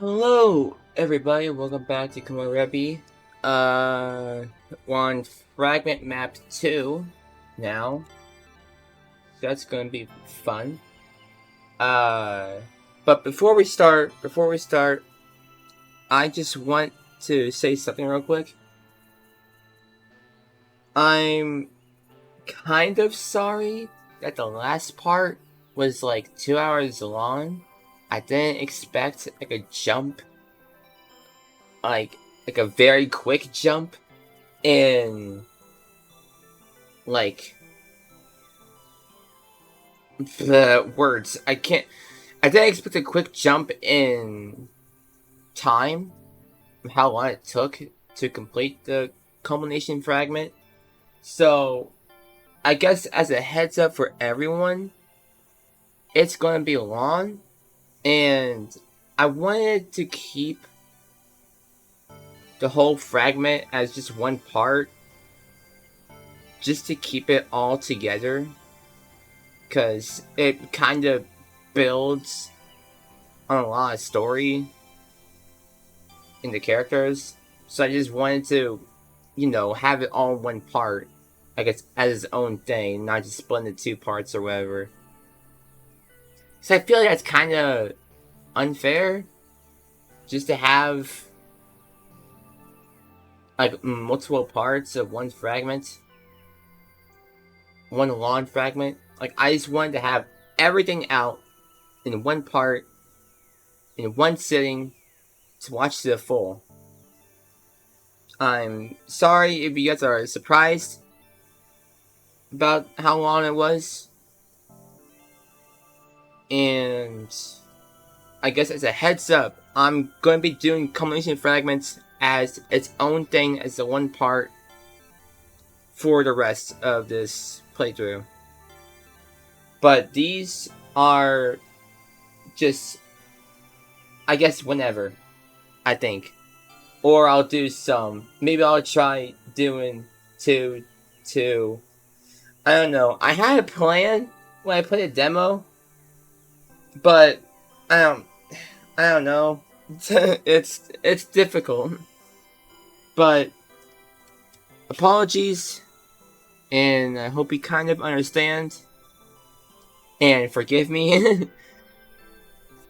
Hello, everybody. Welcome back to Komorebi. We're on Fragment Map 2 now. That's gonna be fun. But before we start, I just want to say something real quick. I'm kind of sorry that the last part was like 2 hours long. I didn't expect like a jump, like a very quick jump in like the words. I didn't expect a quick jump in time, how long it took to complete the culmination fragment. So I guess as a heads up for everyone, it's going to be long. And I wanted to keep the whole fragment as just one part, just to keep it all together, because it kind of builds on a lot of story in the characters. So I just wanted to, have it all in one part, I guess, as its own thing, not just split into two parts or whatever. So I feel like that's kind of unfair, just to have like multiple parts of one fragment, one long fragment. Like, I just wanted to have everything out in one part, in one sitting, to watch to the full. I'm sorry if you guys are surprised about how long it was. And I guess as a heads up, I'm going to be doing culmination fragments as its own thing, as the one part for the rest of this playthrough. But these are just, I guess, whenever, I think. Or I'll do some. Maybe I'll try doing two. I don't know. I had a plan when I played a demo, but I don't know. it's difficult. But apologies, and I hope you kind of understand and forgive me.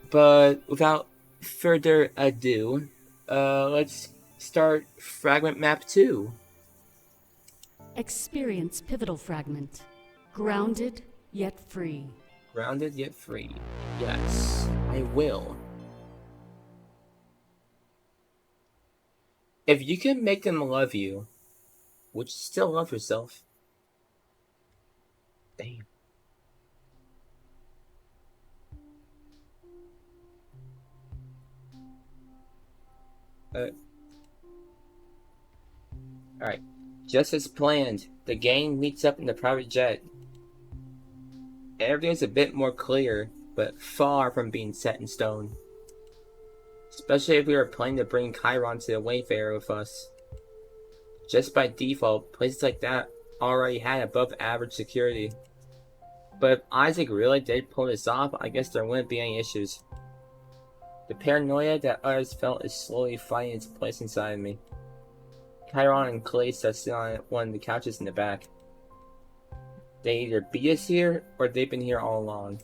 But without further ado, let's start Fragment Map 2. Experience pivotal fragment. Grounded yet free. Grounded yet free. Yes, I will. If you can make them love you, would you still love yourself? Damn. Alright. Just as planned, the gang meets up in the private jet. Everything's a bit more clear, but far from being set in stone. Especially if we were planning to bring Kyron to the Wayfarer with us. Just by default, places like that already had above average security. But if Isaac really did pull this off, I guess there wouldn't be any issues. The paranoia that others felt is slowly finding its place inside me. Kyron and Klace are sitting on one of the couches in the back. They either beat us here, or they've been here all along.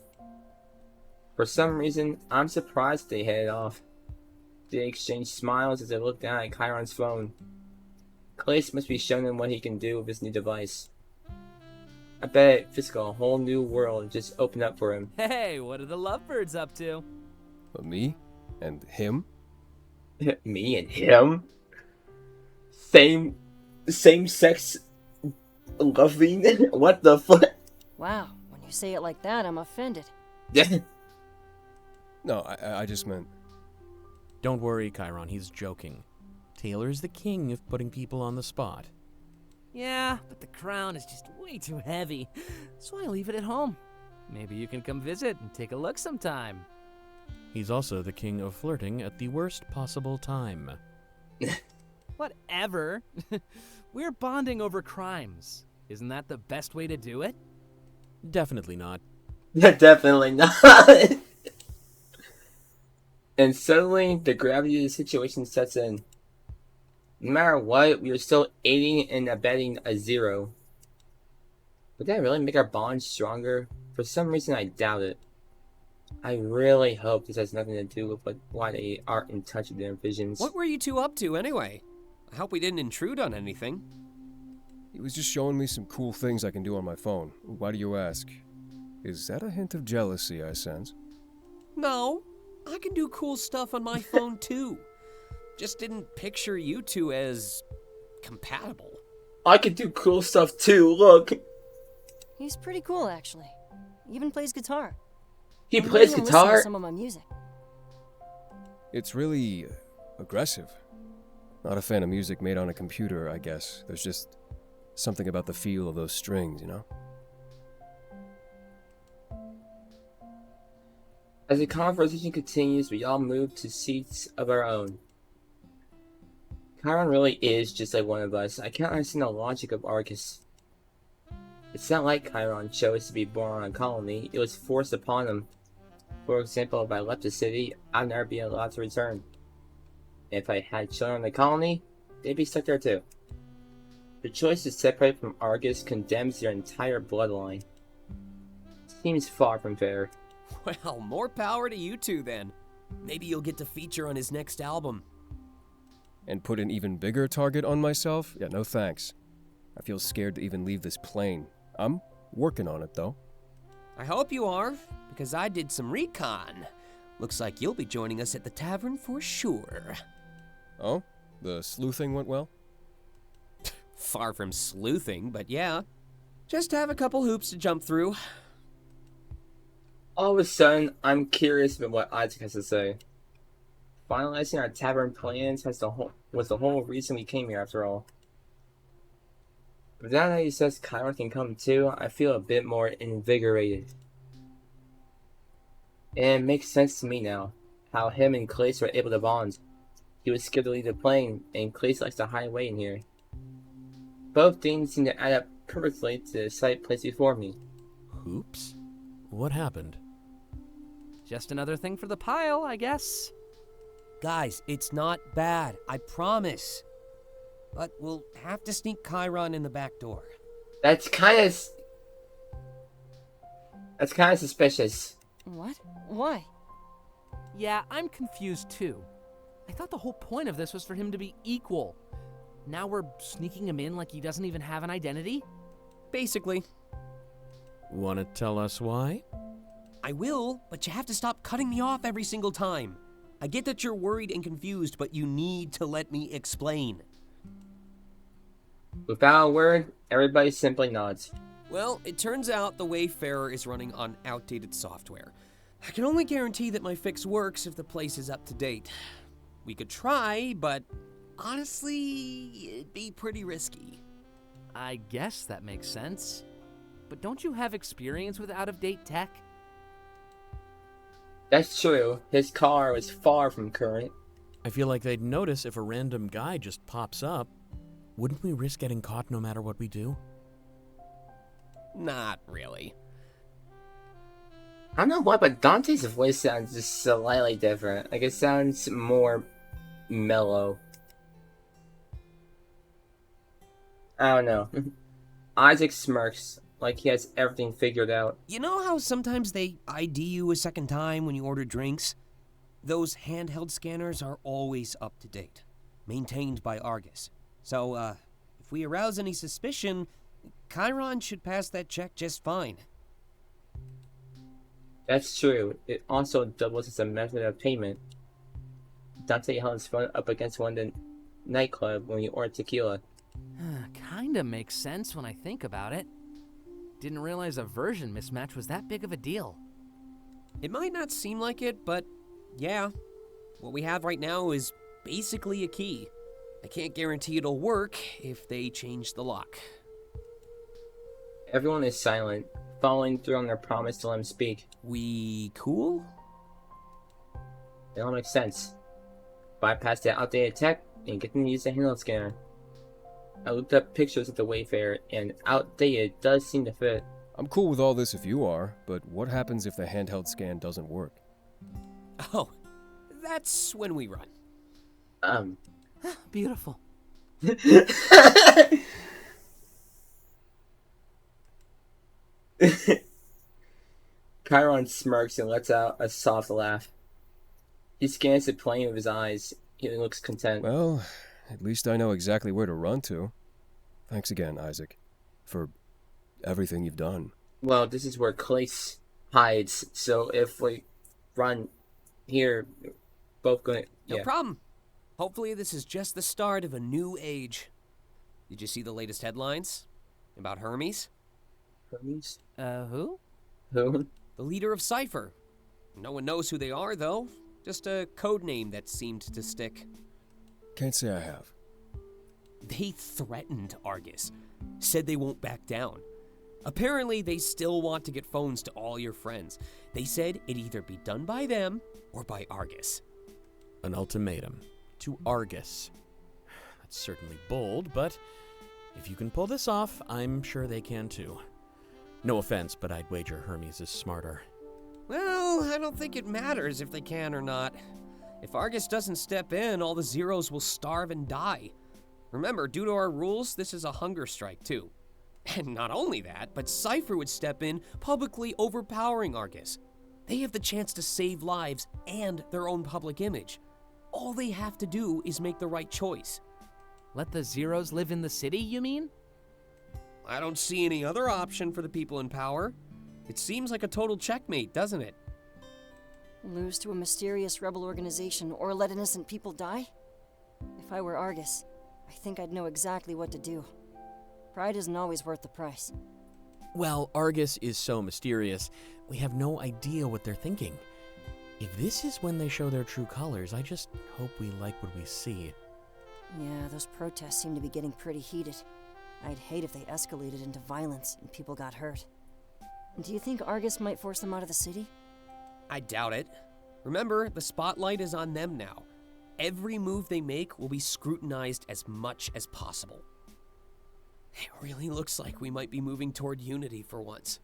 For some reason, I'm surprised they headed off. They exchange smiles as they look down at Kyron's phone. Klace must be showing him what he can do with his new device. I bet it feels like a whole new world just opened up for him. Hey, what are the lovebirds up to? Me? And him? Me and him? Same sex loving? What the fuck? Wow, when you say it like that, I'm offended. Yeah. No, I just meant... Don't worry, Kyron, he's joking. Taylor's the king of putting people on the spot. Yeah, but the crown is just way too heavy, so I leave it at home. Maybe you can come visit and take a look sometime. He's also the king of flirting at the worst possible time. Whatever. We're bonding over crimes. Isn't that the best way to do it? Definitely not. Definitely not. And suddenly, the gravity of the situation sets in. No matter what, we are still aiding and abetting a zero. Would that really make our bond stronger? For some reason, I doubt it. I really hope this has nothing to do with why they aren't in touch with their visions. What were you two up to, anyway? I hope we didn't intrude on anything. He was just showing me some cool things I can do on my phone. Why do you ask? Is that a hint of jealousy I sense? No, I can do cool stuff on my phone too. Just didn't picture you two as compatible. I can do cool stuff too, look! He's pretty cool, actually. He even plays guitar. He I'm plays letting him listen to guitar? some of my music. It's really aggressive. Not a fan of music made on a computer, I guess. There's just something about the feel of those strings, you know? As the conversation continues, we all move to seats of our own. Kyron really is just like one of us. I can't understand the logic of Argus. It's not like Kyron chose to be born on a colony, it was forced upon him. For example, if I left the city, I'd never be allowed to return. If I had children in the colony, they'd be stuck there too. The choice to separate from Argus condemns their entire bloodline. Seems far from fair. Well, more power to you two then. Maybe you'll get to feature on his next album. And put an even bigger target on myself? Yeah, no thanks. I feel scared to even leave this plane. I'm working on it, though. I hope you are, because I did some recon. Looks like you'll be joining us at the tavern for sure. Oh? The sleuthing went well? Far from sleuthing, but yeah. Just have a couple hoops to jump through. All of a sudden, I'm curious about what Isaac has to say. Finalizing our tavern plans was the whole reason we came here after all. But now that he says Kyron can come too, I feel a bit more invigorated. And it makes sense to me now, how him and Klace were able to bond. He was scared to leave the plane, and Klace likes to hide away in here. Both things seem to add up perfectly to the site placed before me. Oops. What happened? Just another thing for the pile, I guess. Guys, it's not bad, I promise. But we'll have to sneak Kyron in the back door. That's kind of suspicious. What? Why? Yeah, I'm confused too. I thought the whole point of this was for him to be equal. Now we're sneaking him in like he doesn't even have an identity? Basically. Wanna tell us why? I will, but you have to stop cutting me off every single time. I get that you're worried and confused, but you need to let me explain. Without a word, everybody simply nods. Well, it turns out the Wayfarer is running on outdated software. I can only guarantee that my fix works if the place is up to date. We could try, but honestly, it'd be pretty risky. I guess that makes sense. But don't you have experience with out-of-date tech? That's true. His car was far from current. I feel like they'd notice if a random guy just pops up. Wouldn't we risk getting caught no matter what we do? Not really. I don't know why, but Dante's voice sounds just slightly different. Like, it sounds more mellow. I don't know. Isaac smirks, like he has everything figured out. You know how sometimes they ID you a second time when you order drinks? Those handheld scanners are always up to date, maintained by Argus. So, if we arouse any suspicion, Kyron should pass that check just fine. That's true. It also doubles as a method of payment. Dante held his phone up against one of the nightclub when he ordered tequila. Kinda makes sense when I think about it. Didn't realize a version mismatch was that big of a deal. It might not seem like it, but yeah. What we have right now is basically a key. I can't guarantee it'll work if they change the lock. Everyone is silent, following through on their promise to let him speak. We cool? It all makes sense. Bypass the outdated tech and get them to use the handheld scanner. I looked up pictures of the Wayfarer, and outdated does seem to fit. I'm cool with all this if you are, but what happens if the handheld scan doesn't work? Oh, That's when we run. Beautiful. Kyron smirks and lets out a soft laugh. He scans the plane with his eyes. He looks content. Well, at least I know exactly where to run to. Thanks again, Isaac, for everything you've done. Well, this is where Klace hides, so if we run here, both going to... No problem. Hopefully this is just the start of a new age. Did you see the latest headlines? About Hermes? Hermes? Who? Who? The leader of Cypher. No one knows who they are, though. Just a code name that seemed to stick. Can't say I have. They threatened Argus. Said they won't back down. Apparently, they still want to get phones to all your friends. They said it'd either be done by them or by Argus. An ultimatum. To Argus. That's certainly bold, but if you can pull this off, I'm sure they can too. No offense, but I'd wager Hermes is smarter. Well, I don't think it matters if they can or not. If Argus doesn't step in, all the Zeros will starve and die. Remember, due to our rules, this is a hunger strike too. And not only that, but Cypher would step in, publicly overpowering Argus. They have the chance to save lives and their own public image. All they have to do is make the right choice. Let the Zeros live in the city, you mean? I don't see any other option for the people in power. It seems like a total checkmate, doesn't it? Lose to a mysterious rebel organization or let innocent people die? If I were Argus, I think I'd know exactly what to do. Pride isn't always worth the price. Well, Argus is so mysterious, we have no idea what they're thinking. If this is when they show their true colors, I just hope we like what we see. Yeah, those protests seem to be getting pretty heated. I'd hate if they escalated into violence and people got hurt. Do you think Argus might force them out of the city? I doubt it. Remember, the spotlight is on them now. Every move they make will be scrutinized as much as possible. It really looks like we might be moving toward unity for once.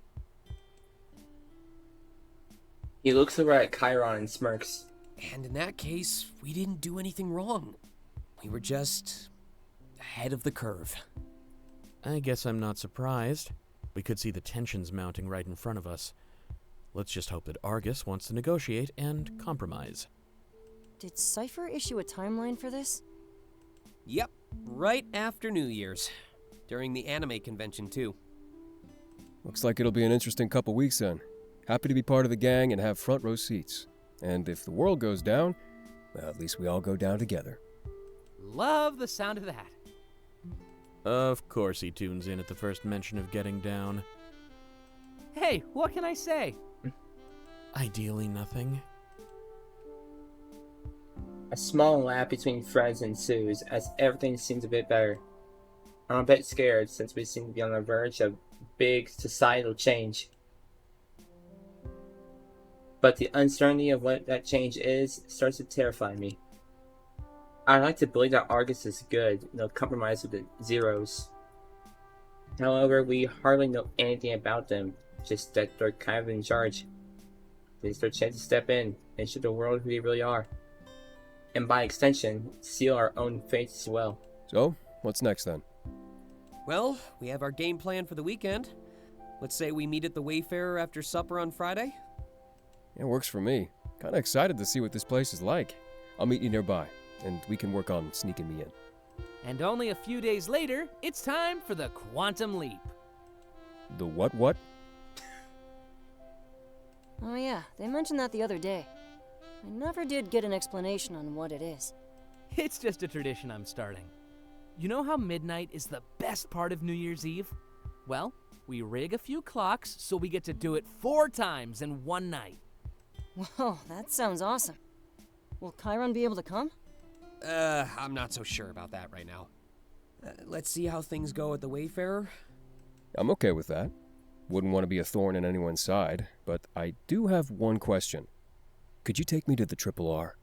He looks over at Kyron and smirks. And in that case, we didn't do anything wrong. We were just ahead of the curve. I guess I'm not surprised. We could see the tensions mounting right in front of us. Let's just hope that Argus wants to negotiate and compromise. Did Cypher issue a timeline for this? Yep, right after New Year's. During the anime convention, too. Looks like it'll be an interesting couple weeks then. Happy to be part of the gang and have front row seats. And if the world goes down, well, at least we all go down together. Love the sound of that. Of course he tunes in at the first mention of getting down. Hey, what can I say? Ideally nothing. A small laugh between friends ensues as everything seems a bit better. I'm a bit scared since we seem to be on the verge of big societal change. But the uncertainty of what that change is starts to terrify me. I'd like to believe that Argus is good, no compromise with the Zeros. However, we hardly know anything about them, just that they're kind of in charge. It's their chance to step in and show the world who they really are. And by extension, seal our own fate as well. So, what's next then? Well, we have our game plan for the weekend. Let's say we meet at the Wayfarer after supper on Friday. It works for me. Kinda excited to see what this place is like. I'll meet you nearby, and we can work on sneaking me in. And only a few days later, it's time for the Quantum Leap. The what? Oh yeah, they mentioned that the other day. I never did get an explanation on what it is. It's just a tradition I'm starting. You know how midnight is the best part of New Year's Eve? Well, we rig a few clocks so we get to do it 4 times in one night. Whoa, that sounds awesome. Will Kyron be able to come? I'm not so sure about that right now. Let's see how things go at the Wayfarer. I'm okay with that. Wouldn't want to be a thorn in anyone's side, but I do have one question. Could you take me to the Triple R?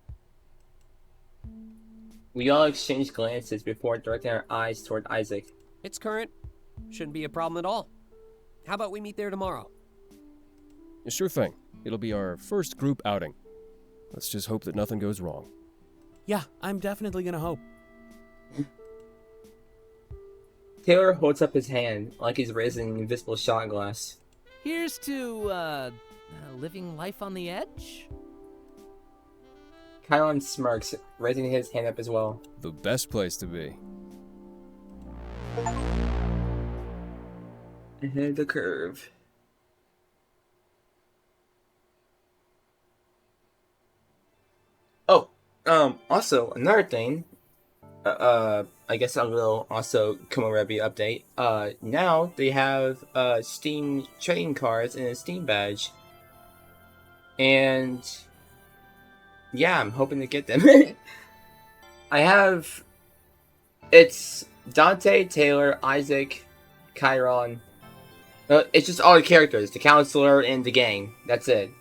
We all exchange glances before directing our eyes toward Isaac. It's current. Shouldn't be a problem at all. How about we meet there tomorrow? Sure thing. It'll be our first group outing. Let's just hope that nothing goes wrong. Yeah, I'm definitely gonna hope. Taylor holds up his hand like he's raising an invisible shot glass. Here's to, living life on the edge? Kyron smirks, raising his hand up as well. The best place to be. Ahead of the curve. Oh, also, another thing. I guess a little also Komorebi update. Now they have Steam trading cards and a Steam badge. And yeah, I'm hoping to get them. It's Dante, Taylor, Isaac, Kyron. It's just all the characters, the counselor and the gang. That's it.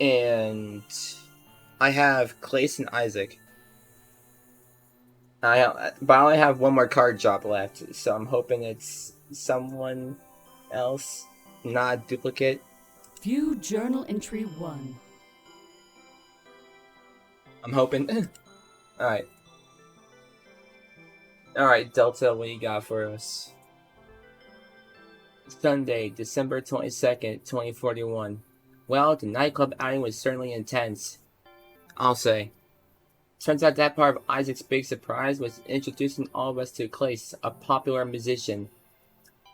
And I have Klace and Isaac. But I only have one more card drop left, so I'm hoping it's someone else, not a duplicate. View journal entry 1. I'm hoping. Alright. Alright, Delta, what you got for us? Sunday, December 22nd, 2041. Well, the nightclub outing was certainly intense. I'll say. Turns out that part of Isaac's big surprise was introducing all of us to Klace, a popular musician.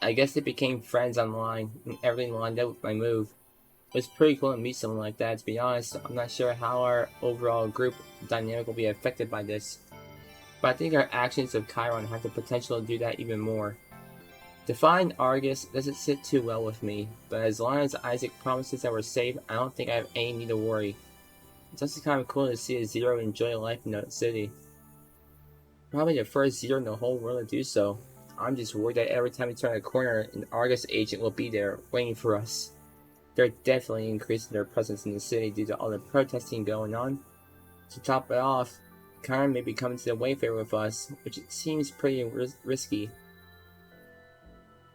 I guess they became friends online, and everything lined up with my move. It was pretty cool to meet someone like that, to be honest. I'm not sure how our overall group dynamic will be affected by this. But I think our actions of Kyron have the potential to do that even more. To find Argus doesn't sit too well with me, but as long as Isaac promises that we're safe, I don't think I have any need to worry. It's also kind of cool to see a Zero enjoy life in Note City. Probably the first Zero in the whole world to do so. I'm just worried that every time we turn a corner, an Argus agent will be there, waiting for us. They're definitely increasing their presence in the city due to all the protesting going on. To top it off, Kyron may be coming to the Wayfair with us, which seems pretty risky.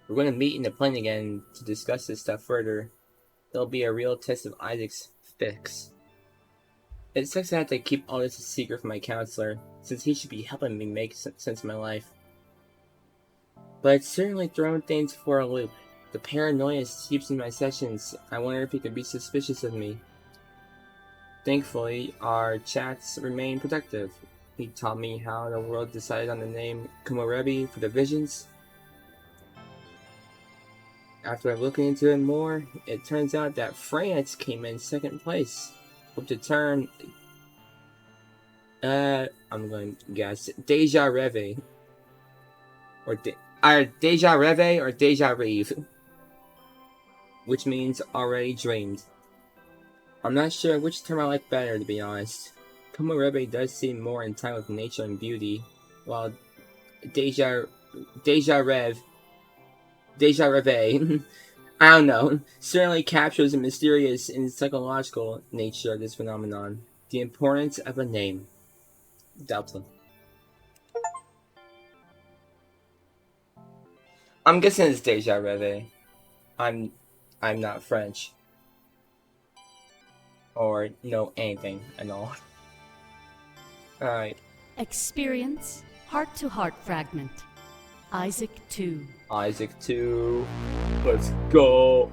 We're going to meet in the plane again to discuss this stuff further. It'll be a real test of Isaac's fix. It sucks I have to keep all this a secret from my counselor, since he should be helping me make sense of my life. But it's certainly thrown things for a loop. The paranoia seeps in my sessions. I wonder if he could be suspicious of me. Thankfully, our chats remain productive. He taught me how the world decided on the name Komorebi for the visions. After looking into it more, it turns out that France came in second place, with the term, I'm going to guess, Deja Reve. Or Deja Reve or Deja Reve, which means already dreamed. I'm not sure which term I like better, to be honest. Komorebi does seem more in time with nature and beauty, while Deja Reve, I don't know, certainly captures the mysterious and psychological nature of this phenomenon. The importance of a name. Delta. I'm guessing it's Deja Reve. I'm not French. Or know anything at all. Alright. Experience heart-to-heart fragment. Isaac 2. Isaac 2. Let's go.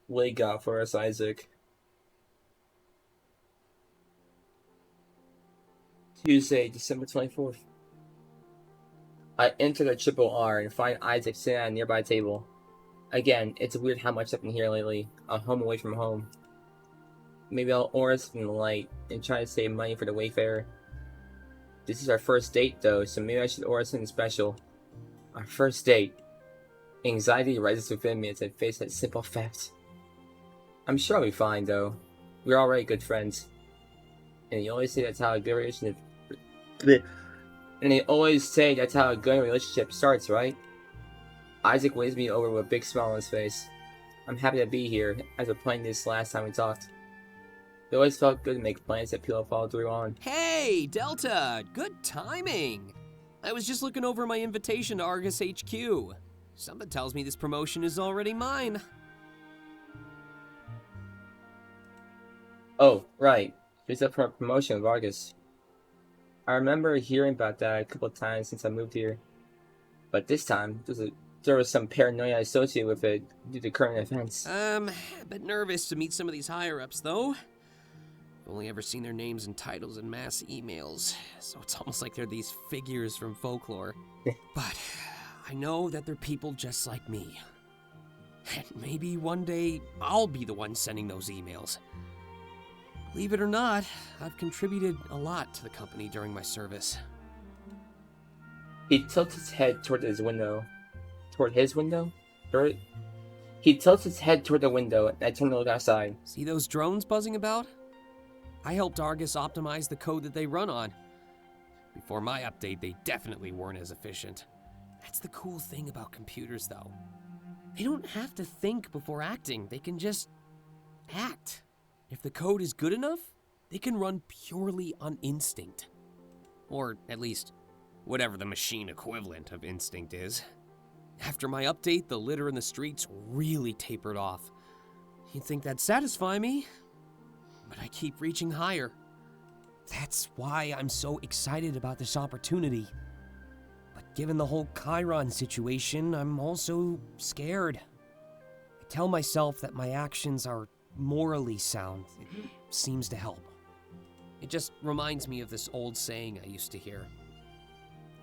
What you got for us, Isaac? Tuesday, December 24th. I enter the Triple R and find Isaac sitting at a nearby table. Again, it's weird how much I've been here lately. I'm home away from home. Maybe I'll order something light and try to save money for the Wayfarer. This is our first date though, so maybe I should order something special. Our first date. Anxiety rises within me as I face that simple fact. I'm sure I'll be fine though. We're already good friends. And you always say that's how a good relationship... And they always say that's how a good relationship starts, right? Isaac waves me over with a big smile on his face. I'm happy to be here, as we're playing this last time we talked. It always felt good to make plans that people follow through on. Hey, Delta! Good timing! I was just looking over my invitation to Argus HQ. Something tells me this promotion is already mine. Oh, right. He's up for a promotion with Argus. I remember hearing about that a couple of times since I moved here. But this time, there was some paranoia associated with it due to current events. A bit nervous to meet some of these higher-ups, though. I've only ever seen their names and titles in mass emails, so it's almost like they're these figures from folklore. But I know that they're people just like me. And maybe one day I'll be the one sending those emails. Believe it or not, I've contributed a lot to the company during my service. He tilts his head toward his window. Toward his window? He tilts his head toward the window, and I turn to look outside. See those drones buzzing about? I helped Argus optimize the code that they run on. Before my update, they definitely weren't as efficient. That's the cool thing about computers, though. They don't have to think before acting. They can just act. If the code is good enough, they can run purely on instinct. Or at least, whatever the machine equivalent of instinct is. After my update, the litter in the streets really tapered off. You'd think that'd satisfy me, but I keep reaching higher. That's why I'm so excited about this opportunity. But given the whole Kyron situation, I'm also scared. I tell myself that my actions are morally sound. It seems to help. It just reminds me of this old saying I used to hear.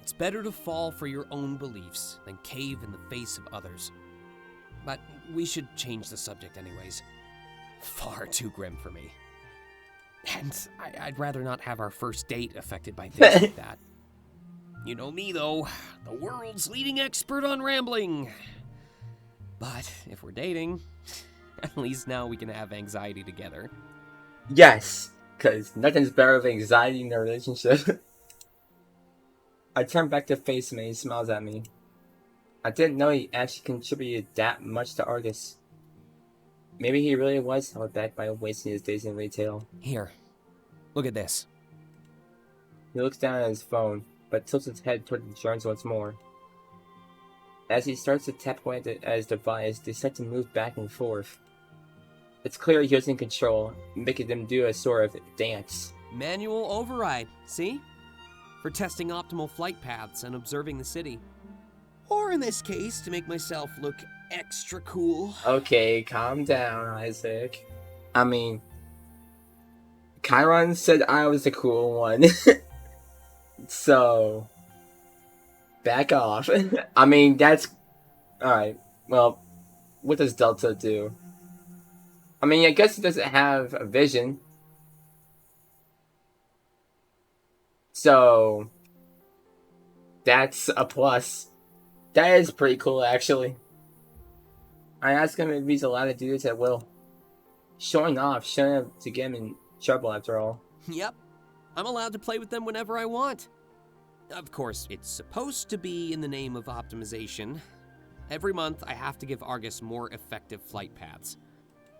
It's better to fall for your own beliefs than cave in the face of others. But we should change the subject anyways. Far too grim for me. And I'd rather not have our first date affected by things like that. You know me, though. The world's leading expert on rambling. But if we're dating, at least now we can have anxiety together. Yes, because nothing's better than anxiety in a relationship. I turn back to face him and he smiles at me. I didn't know he actually contributed that much to Argus. Maybe he really was held back by wasting his days in retail. Here, look at this. He looks down at his phone, but tilts his head toward the drones once more. As he starts to tap away at his device, they start to move back and forth. It's clear he was in control, making them do a sort of dance. Manual override, see? For testing optimal flight paths and observing the city. Or in this case, to make myself look extra cool. Okay, calm down, Isaac. I mean, Kyron said I was the cool one. So, back off. I mean, that's... Alright, well, what does Delta do? I mean, I guess he doesn't have a vision. So, that's a plus. That is pretty cool, actually. I asked him if he's allowed to do this at will. Showing up to get him in trouble, after all. Yep. I'm allowed to play with them whenever I want. Of course, it's supposed to be in the name of optimization. Every month, I have to give Argus more effective flight paths.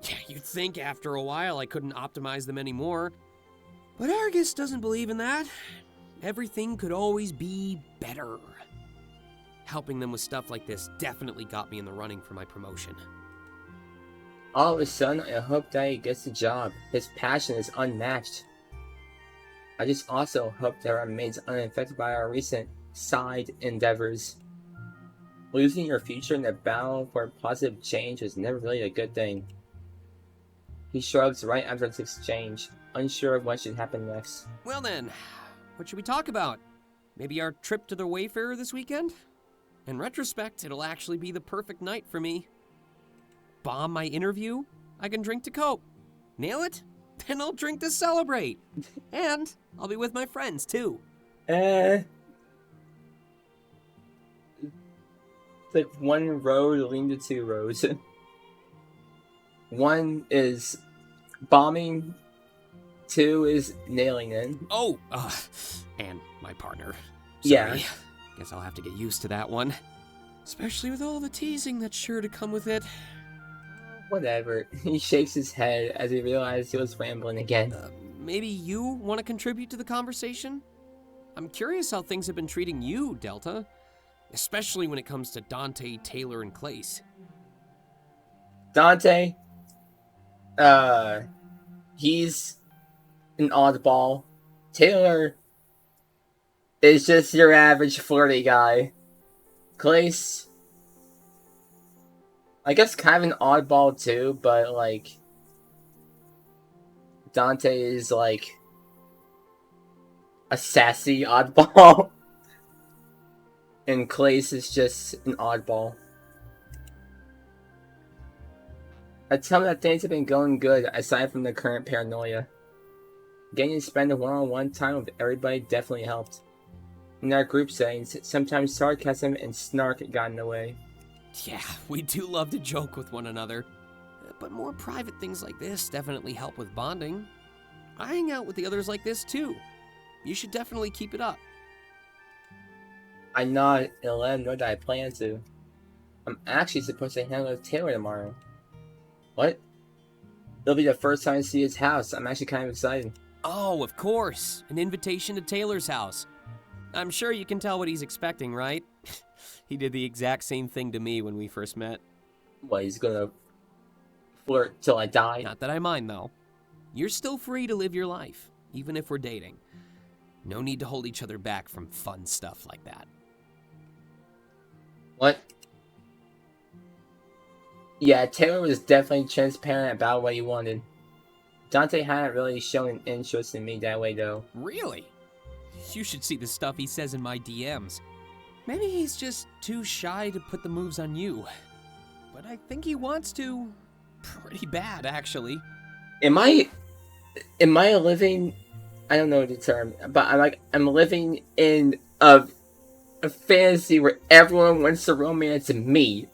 Yeah, you'd think after a while I couldn't optimize them anymore. But Argus doesn't believe in that. Everything could always be better. Helping them with stuff like this definitely got me in the running for my promotion. All of a sudden, I hope that he gets the job. His passion is unmatched. I just also hope that he remains unaffected by our recent side endeavors. Losing your future in the battle for positive change was never really a good thing. He shrugs right after this exchange, unsure of what should happen next. Well then, what should we talk about? Maybe our trip to the Wayfarer this weekend? In retrospect, it'll actually be the perfect night for me. Bomb my interview, I can drink to cope. Nail it? Then I'll drink to celebrate. And I'll be with my friends, too. It's like one road leading to two roads. One is bombing, two is nailing it. Oh, and my partner. Sorry. Yeah. Guess I'll have to get used to that one. Especially with all the teasing that's sure to come with it. Whatever. He shakes his head as he realized he was rambling again. Maybe you want to contribute to the conversation? I'm curious how things have been treating you, Delta. Especially when it comes to Dante, Taylor, and Klace. Dante? he's an oddball. Taylor is just your average flirty guy. Klace, I guess kind of an oddball too, but like Dante is like a sassy oddball. And Klace is just an oddball. I tell me that things have been going good aside from the current paranoia. Getting to spend a one-on-one time with everybody definitely helped. In our group settings, sometimes sarcasm and snark got in the way. Yeah, we do love to joke with one another. But more private things like this definitely help with bonding. I hang out with the others like this too. You should definitely keep it up. I nod and let him know that I plan to. I'm actually supposed to hang out with Taylor tomorrow. What? It'll be the first time I see his house. I'm actually kind of excited. Oh, of course. An invitation to Taylor's house. I'm sure you can tell what he's expecting, right? He did the exact same thing to me when we first met. What, he's gonna flirt till I die? Not that I mind, though. You're still free to live your life, even if we're dating. No need to hold each other back from fun stuff like that. What? Yeah, Taylor was definitely transparent about what he wanted. Dante hadn't really shown an interest in me that way, though. Really? You should see the stuff he says in my DMs. Maybe he's just too shy to put the moves on you. But I think he wants to. Pretty bad, actually. Am I living... I don't know the term, but I'm living in a fantasy where everyone wants to romance me.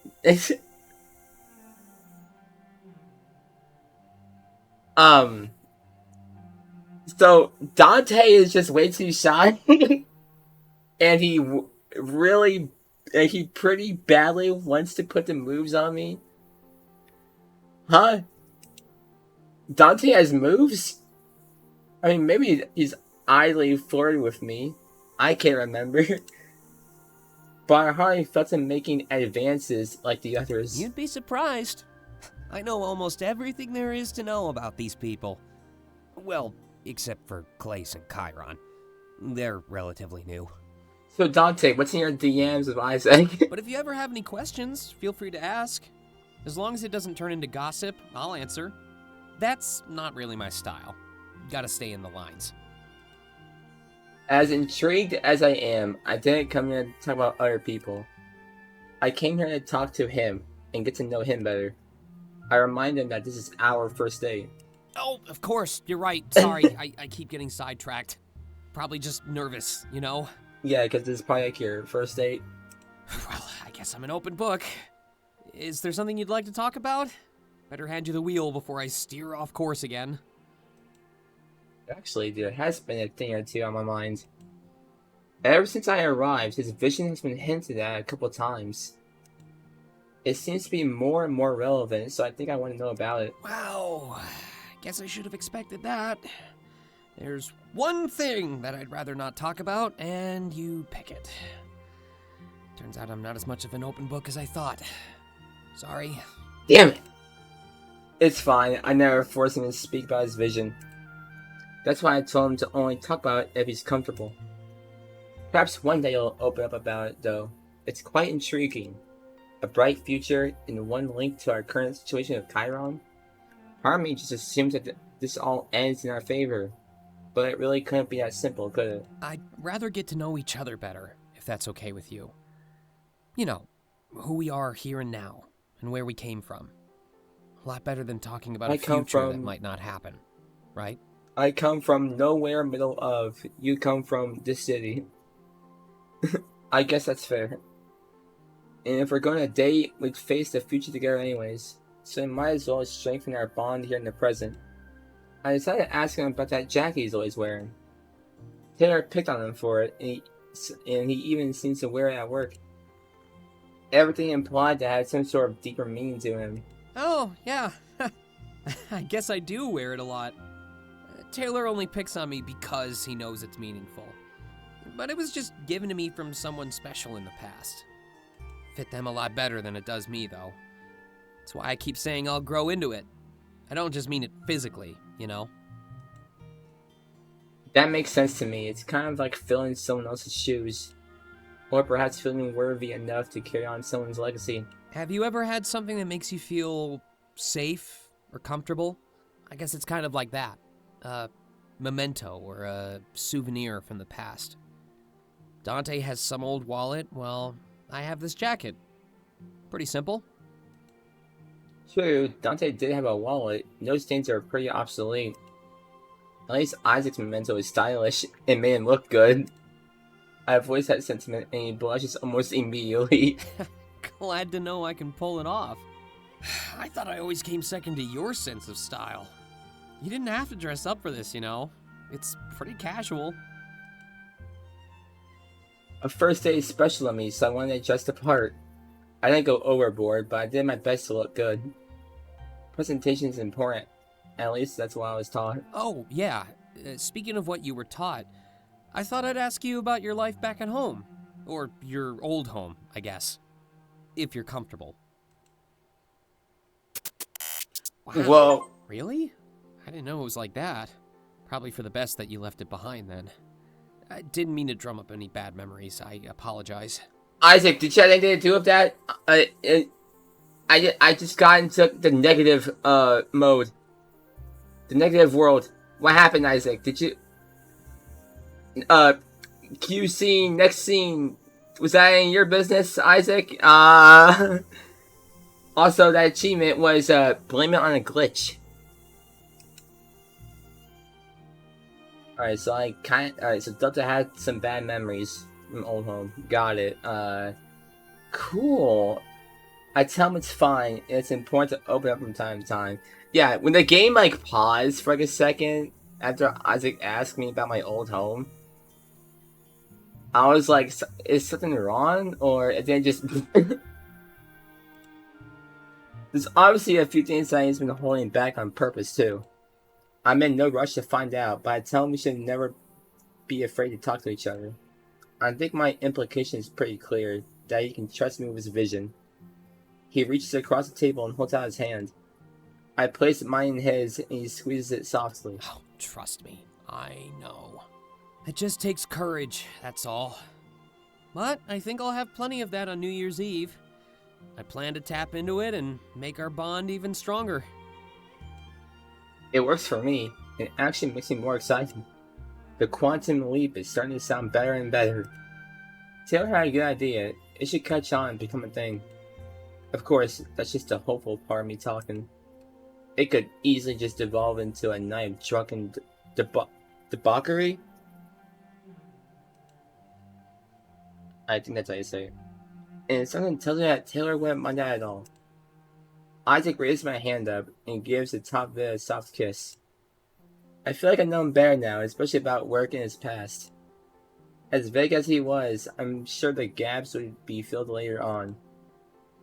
So Dante is just way too shy, and he pretty badly wants to put the moves on me. Huh? Dante has moves? I mean, maybe he's idly flirting with me. I can't remember. But I hardly felt him making advances like the others. You'd be surprised. I know almost everything there is to know about these people. Well, except for Klace and Kyron. They're relatively new. So Dante, what's in your DMs of Isaac? But if you ever have any questions, feel free to ask. As long as it doesn't turn into gossip, I'll answer. That's not really my style. Gotta stay in the lines. As intrigued as I am, I didn't come here to talk about other people. I came here to talk to him and get to know him better. I remind him that this is our first date. Oh, of course, you're right. Sorry, I keep getting sidetracked. Probably just nervous, you know? Yeah, because this is probably like your first date. Well, I guess I'm an open book. Is there something you'd like to talk about? Better hand you the wheel before I steer off course again. Actually, there has been a thing or two on my mind. Ever since I arrived, his vision has been hinted at a couple times. It seems to be more and more relevant, so I think I want to know about it. Wow, guess I should have expected that. There's one thing that I'd rather not talk about, and you pick it. Turns out I'm not as much of an open book as I thought. Sorry. Damn it! It's fine, I never forced him to speak about his vision. That's why I told him to only talk about it if he's comfortable. Perhaps one day he'll open up about it, though. It's quite intriguing. A bright future and one link to our current situation with Kyron. Part of me just assumes that this all ends in our favor. But it really couldn't be that simple, could it? I'd rather get to know each other better, if that's okay with you. You know, who we are here and now, and where we came from. A lot better than talking about a future that might not happen, right? I come from nowhere middle of. You come from this city. I guess that's fair. And if we're going to date, we'd face the future together anyways. So we might as well strengthen our bond here in the present. I decided to ask him about that jacket he's always wearing. Taylor picked on him for it, and he even seems to wear it at work. Everything implied that had some sort of deeper meaning to him. Oh, yeah. I guess I do wear it a lot. Taylor only picks on me because he knows it's meaningful. But it was just given to me from someone special in the past. Fit them a lot better than it does me, though. That's why I keep saying I'll grow into it. I don't just mean it physically, you know? That makes sense to me. It's kind of like filling someone else's shoes. Or perhaps feeling worthy enough to carry on someone's legacy. Have you ever had something that makes you feel safe or comfortable? I guess it's kind of like that. A memento or a souvenir from the past. Dante has some old wallet, well, I have this jacket. Pretty simple. True, Dante did have a wallet. Those things are pretty obsolete. At least Isaac's memento is stylish and made him look good. I've voiced that sentiment and he blushes almost immediately. Glad to know I can pull it off. I thought I always came second to your sense of style. You didn't have to dress up for this, you know. It's pretty casual. A first day is special to me, so I wanted to dress the part. I didn't go overboard, but I did my best to look good. Presentation is important. At least that's what I was taught. Oh, yeah. Speaking of what you were taught, I thought I'd ask you about your life back at home. Or your old home, I guess. If you're comfortable. Wow. Whoa. Really? I didn't know it was like that. Probably for the best that you left it behind then. I didn't mean to drum up any bad memories. I apologize. Isaac, did you have anything to do with that? I just got into the negative mode. The negative world. What happened, Isaac? Did you... Q scene, next scene. Was that in your business, Isaac? Also, that achievement was, blame it on a glitch. Alright, so Alright, so Delta had some bad memories from old home. Got it. Cool. I tell him it's fine, and it's important to open up from time to time. Yeah, when the game, like, paused for, like, a second after Isaac asked me about my old home, I was like, is something wrong? Or then just... There's obviously a few things that he's been holding back on purpose, too. I'm in no rush to find out, but I tell him we should never be afraid to talk to each other. I think my implication is pretty clear, that he can trust me with his vision. He reaches across the table and holds out his hand. I place mine in his, and he squeezes it softly. Oh, trust me, I know. It just takes courage, that's all. But I think I'll have plenty of that on New Year's Eve. I plan to tap into it and make our bond even stronger. It works for me. It actually makes me more excited. The quantum leap is starting to sound better and better. Taylor had a good idea. It should catch on and become a thing. Of course, that's just a hopeful part of me talking. It could easily just devolve into a night of drunken debauchery? I think that's how you say it. And something tells me that Taylor wouldn't mind that at all. Isaac raises my hand up and gives the top bit a soft kiss. I feel like I know him better now, especially about work in his past. As vague as he was, I'm sure the gaps would be filled later on.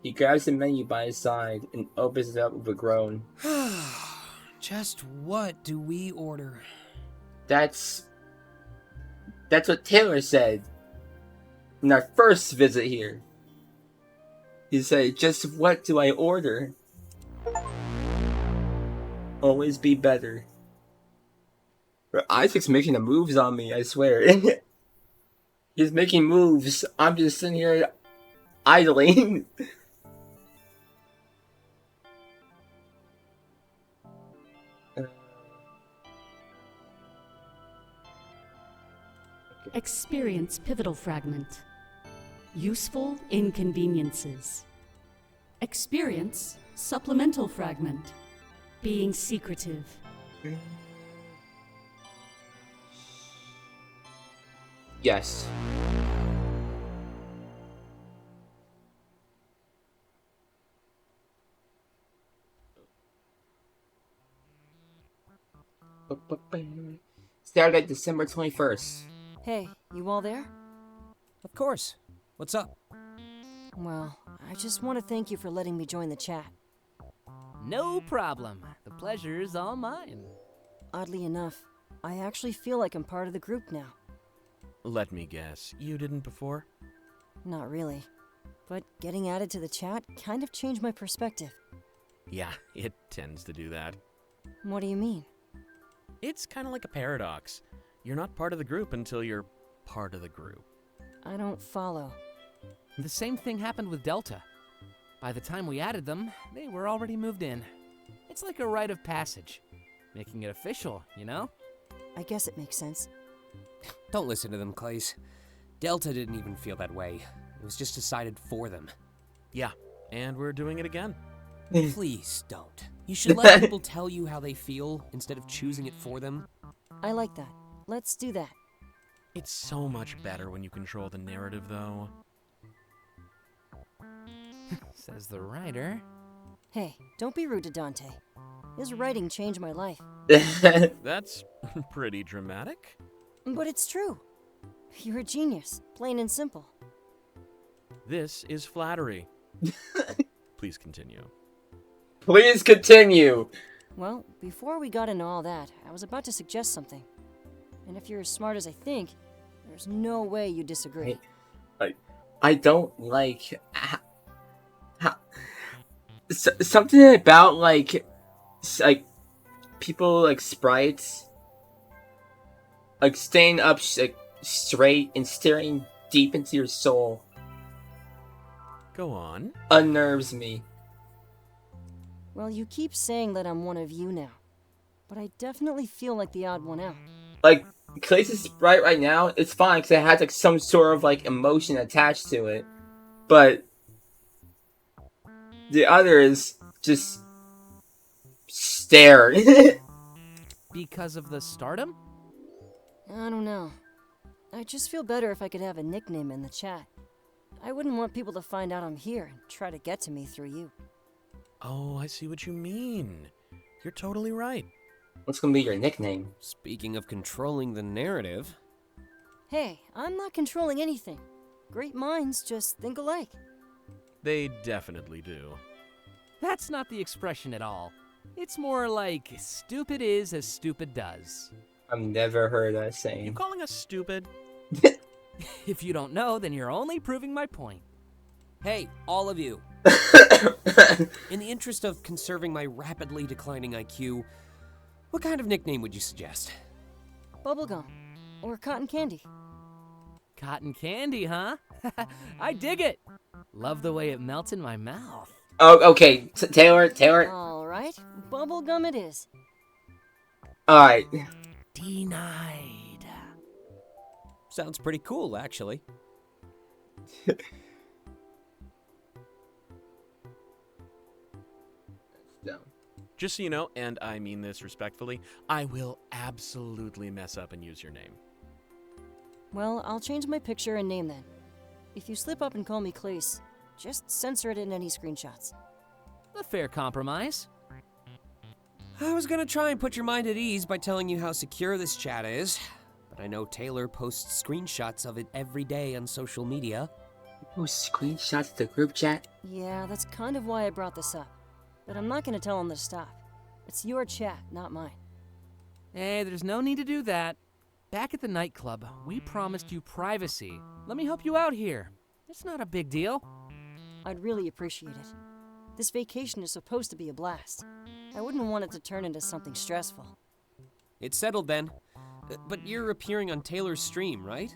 He grabs the menu by his side and opens it up with a groan. Just what do we order? That's what Taylor said in our first visit here. He said, just what do I order? Always be better. But Isaac's making the moves on me, I swear. He's making moves. I'm just sitting here idling. Experience pivotal fragment. Useful inconveniences. Experience supplemental fragment. Being secretive. Yes. Saturday, December 21st. Hey, you all there? Of course. What's up? Well, I just want to thank you for letting me join the chat. No problem. The pleasure is all mine. Oddly enough, I actually feel like I'm part of the group now. Let me guess, you didn't before? Not really. But getting added to the chat kind of changed my perspective. Yeah, it tends to do that. What do you mean? It's kind of like a paradox. You're not part of the group until you're part of the group. I don't follow. The same thing happened with Delta. By the time we added them, they were already moved in. It's like a rite of passage. Making it official, you know? I guess it makes sense. Don't listen to them, Klace. Delta didn't even feel that way. It was just decided for them. Yeah, and we're doing it again. Please don't. You should let people tell you how they feel instead of choosing it for them. I like that. Let's do that. It's so much better when you control the narrative, though. Says the writer. Hey, don't be rude to Dante. His writing changed my life. That's pretty dramatic. But it's true. You're a genius, plain and simple. This is flattery. Please continue. Please continue. Well, before we got into all that, I was about to suggest something. And if you're as smart as I think, there's no way you disagree. I don't like something about like people like sprites like staying up straight and staring deep into your soul Go on. unnerves me. Well, you keep saying that I'm one of you now, but I definitely feel like the odd one out. Like Klace's sprite right now, it's fine because it has like some sort of like emotion attached to it, but the others just stare. Because of the stardom? I don't know. I'd just feel better if I could have a nickname in the chat. I wouldn't want people to find out I'm here and try to get to me through you. Oh, I see what you mean. You're totally right. What's gonna be your nickname? Speaking of controlling the narrative, Hey, I'm not controlling anything. Great minds just think alike. They definitely do. That's not the expression at all. It's more like stupid is as stupid does. I've never heard that You saying. calling us stupid? If you don't know, then you're only proving my point. hey, all of you. In the interest of conserving my rapidly declining IQ, what kind of nickname would you suggest? Bubblegum. Or cotton candy. Cotton candy, huh? I dig it. Love the way it melts in my mouth. Oh, okay, Taylor. Alright, bubblegum it is. Alright. Denied. Sounds pretty cool, actually. Just so you know, and I mean this respectfully, I will absolutely mess up and use your name. Well, I'll change my picture and name then. If you slip up and call me Klace, just censor it in any screenshots. A fair compromise. I was gonna try and put your mind at ease by telling you how secure this chat is, but I know Taylor posts screenshots of it every day on social media. Oh, screenshots of the group chat? Yeah, that's kind of why I brought this up. But I'm not gonna tell him to stop. It's your chat, not mine. Hey, there's no need to do that. Back at the nightclub, we promised you privacy. Let me help you out here. It's not a big deal. I'd really appreciate it. This vacation is supposed to be a blast. I wouldn't want it to turn into something stressful. It's settled then. But you're appearing on Taylor's stream, right?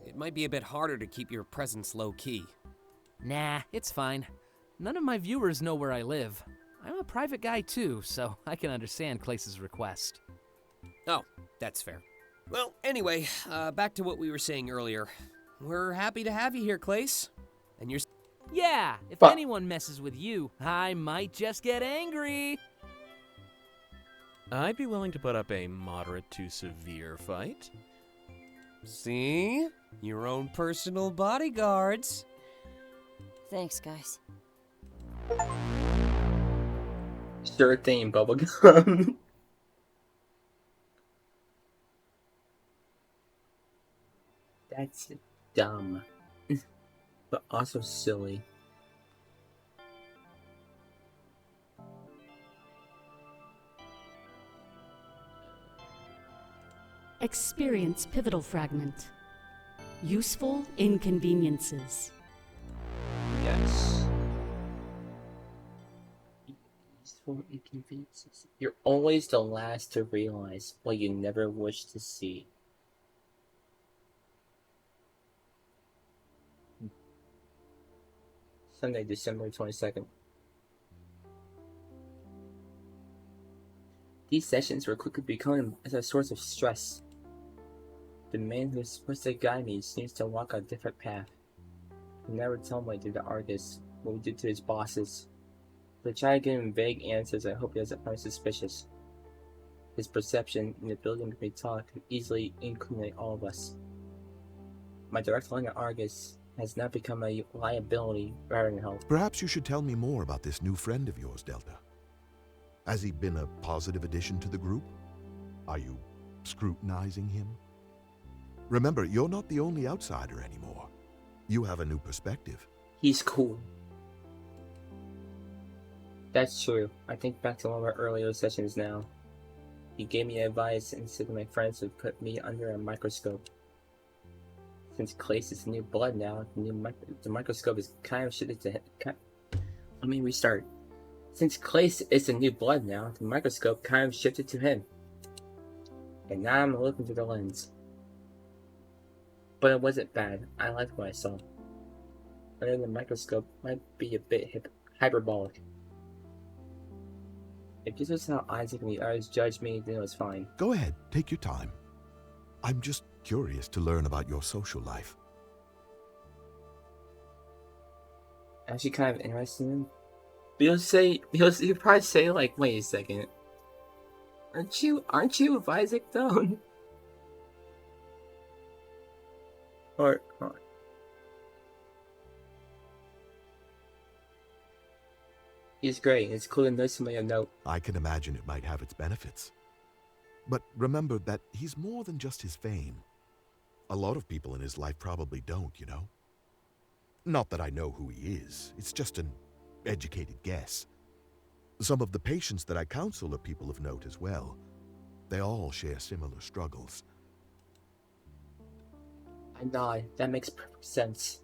It might be a bit harder to keep your presence low-key. Nah, it's fine. None of my viewers know where I live. I'm a private guy too, so I can understand Klace's request. Oh, that's fair. Well, anyway, back to what we were saying earlier. We're happy to have you here, Klace. And you're... Yeah, if But- anyone messes with you, I might just get angry. I'd be willing to put up a moderate to severe fight. See? Your own personal bodyguards. Thanks, guys. Sure thing, bubblegum. That's dumb. But also silly. Experience pivotal fragment. Useful inconveniences. Yes. for inconveniences. You're always the last to realize what you never wish to see. Sunday, December 22nd. These sessions were quickly becoming a source of stress. The man who was supposed to guide me seems to walk a different path. He never told me to the Argus what we did to his bosses. If I try to give him vague answers, I hope he doesn't find suspicious. His perception and ability to make me talk could easily incriminate all of us. My direct line to Argus has now become a liability rather than help. Perhaps you should tell me more about this new friend of yours, Delta. Has he been a positive addition to the group? Are you scrutinizing him? Remember, you're not the only outsider anymore. You have a new perspective. He's cool. That's true. I think back to one of our earlier sessions now. He gave me advice and said my friends would put me under a microscope. Since Klace is new blood now, the microscope is kind of shifted to him. Let me restart. Since Klace is the new blood now, the microscope kind of shifted to him. And now I'm looking through the lens. But it wasn't bad. I liked what I saw. Under the microscope might be a bit hyperbolic. If this was how Isaac and the others judged me, then it was fine. Go ahead, take your time. I'm just curious to learn about your social life. Actually kind of interested in him. He'll probably say like, wait a second. Aren't you with Isaac though? or He's great. It's cool to know somebody I know. I can imagine it might have its benefits. But remember that he's more than just his fame. A lot of people in his life probably don't, you know? Not that I know who he is. It's just an educated guess. Some of the patients that I counsel are people of note as well. They all share similar struggles. I nod. That makes perfect sense.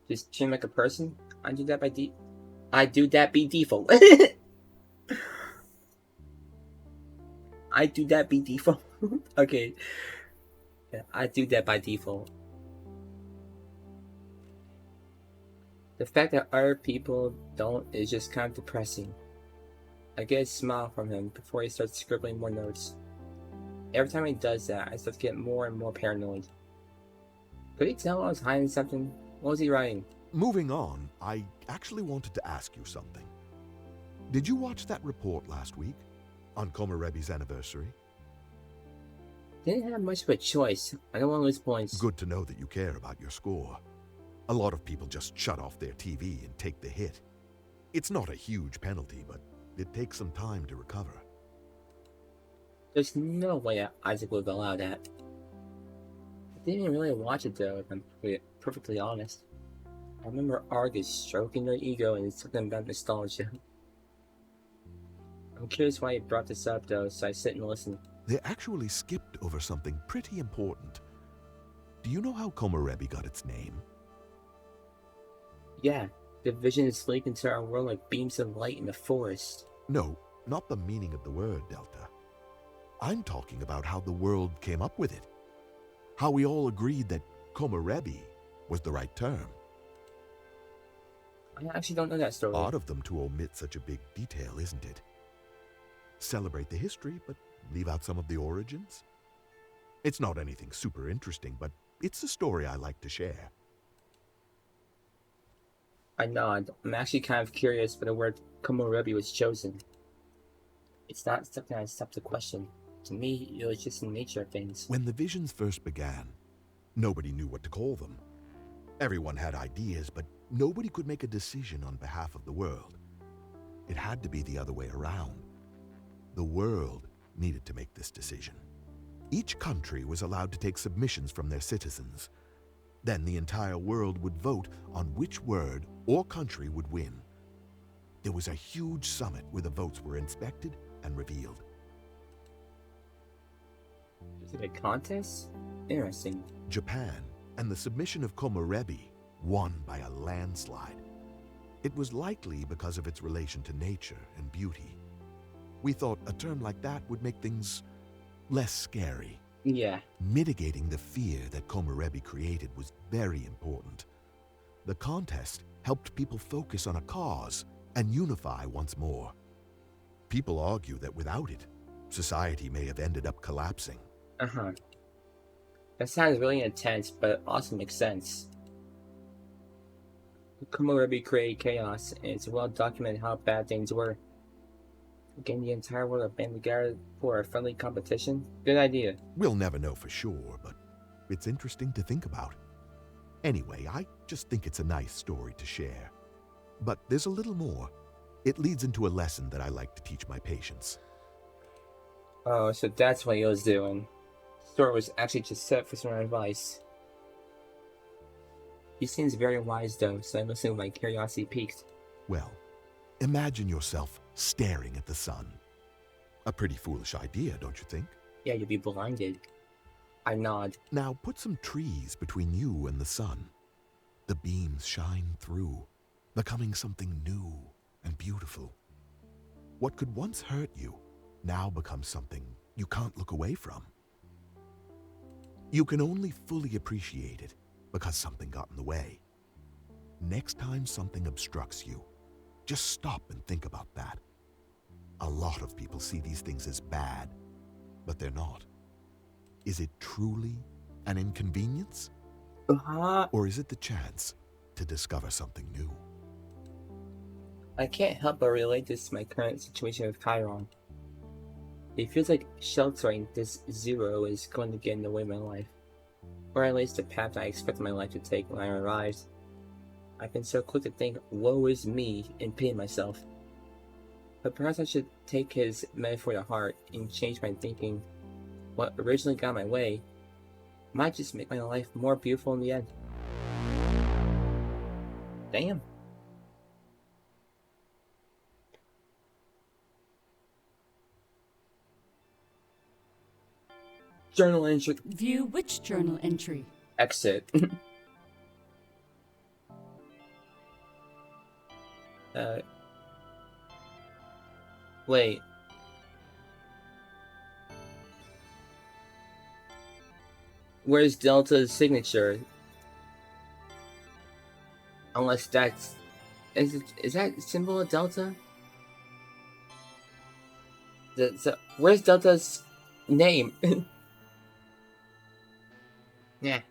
Just treat him like a person? I do that by default. I do that by default. Okay. Yeah, I do that by default. The fact that other people don't is just kind of depressing. I get a smile from him before he starts scribbling more notes. Every time he does that, I start to get more and more paranoid. Could he tell I was hiding something? What was he writing? Moving on, I actually wanted to ask you something. Did you watch that report last week on Komorebi's anniversary? Didn't have much of a choice. I don't want to lose points. Good to know that you care about your score. A lot of people just shut off their TV and take the hit. It's not a huge penalty, but it takes some time to recover. There's no way Isaac would allow that. I didn't even really watch it though, if I'm perfectly honest. I remember Argus stroking their ego and something about nostalgia. I'm curious why he brought this up though, so I sit and listen. They actually skipped over something pretty important. Do you know how Komorebi got its name? Yeah, the vision is leaked into our world like beams of light in the forest. No, not the meaning of the word, Delta. I'm talking about how the world came up with it. How we all agreed that Komorebi was the right term. I actually don't know that story. Odd of them to omit such a big detail, isn't it? Celebrate the history, but leave out some of the origins? It's not anything super interesting, but it's a story I like to share. I nod. I'm actually kind of curious why the word Komorebi was chosen. It's not something I stopped to question. To me, it was just the nature of things. When the visions first began, nobody knew what to call them. Everyone had ideas, but nobody could make a decision on behalf of the world. It had to be the other way around. The world needed to make this decision. Each country was allowed to take submissions from their citizens. Then the entire world would vote on which word or country would win. There was a huge summit where the votes were inspected and revealed. Is it a contest? Interesting. Japan and the submission of Komorebi won by a landslide. It was likely because of its relation to nature and beauty. We thought a term like that would make things less scary. Yeah. Mitigating the fear that Komorebi created was very important. The contest helped people focus on a cause and unify once more. People argue that without it, society may have ended up collapsing. Uh-huh. That sounds really intense, but it also makes sense. Komorebi created chaos, and it's well documented how bad things were. Getting the entire world to band together for a friendly competition? Good idea. We'll never know for sure, but it's interesting to think about. Anyway, I just think it's a nice story to share. But there's a little more. It leads into a lesson that I like to teach my patients. Oh, so that's what he was doing. The story was actually just set for some advice. He seems very wise though, so I'm listening with my curiosity piqued. Well, imagine yourself staring at the sun. A pretty foolish idea, don't you think? Yeah, you'd be blinded. I nod. Now put some trees between you and the sun. The beams shine through, becoming something new and beautiful. What could once hurt you now becomes something you can't look away from. You can only fully appreciate it because something got in the way. Next time something obstructs you, just stop and think about that. A lot of people see these things as bad, but they're not. Is it truly an inconvenience? Or is it the chance to discover something new? I can't help but relate this to my current situation with Kyron. It feels like sheltering this zero is going to get in the way of my life. Or at least the path I expected my life to take when I arrived. I've been so quick to think, woe is me, and pity myself. But perhaps I should take his metaphor to heart and change my thinking. What originally got in my way might just make my life more beautiful in the end. Damn. Journal entry. View which journal entry? Exit. Wait. Where's Delta's signature? Unless that's... Is that symbol of Delta? Where's Delta's name? Yeah.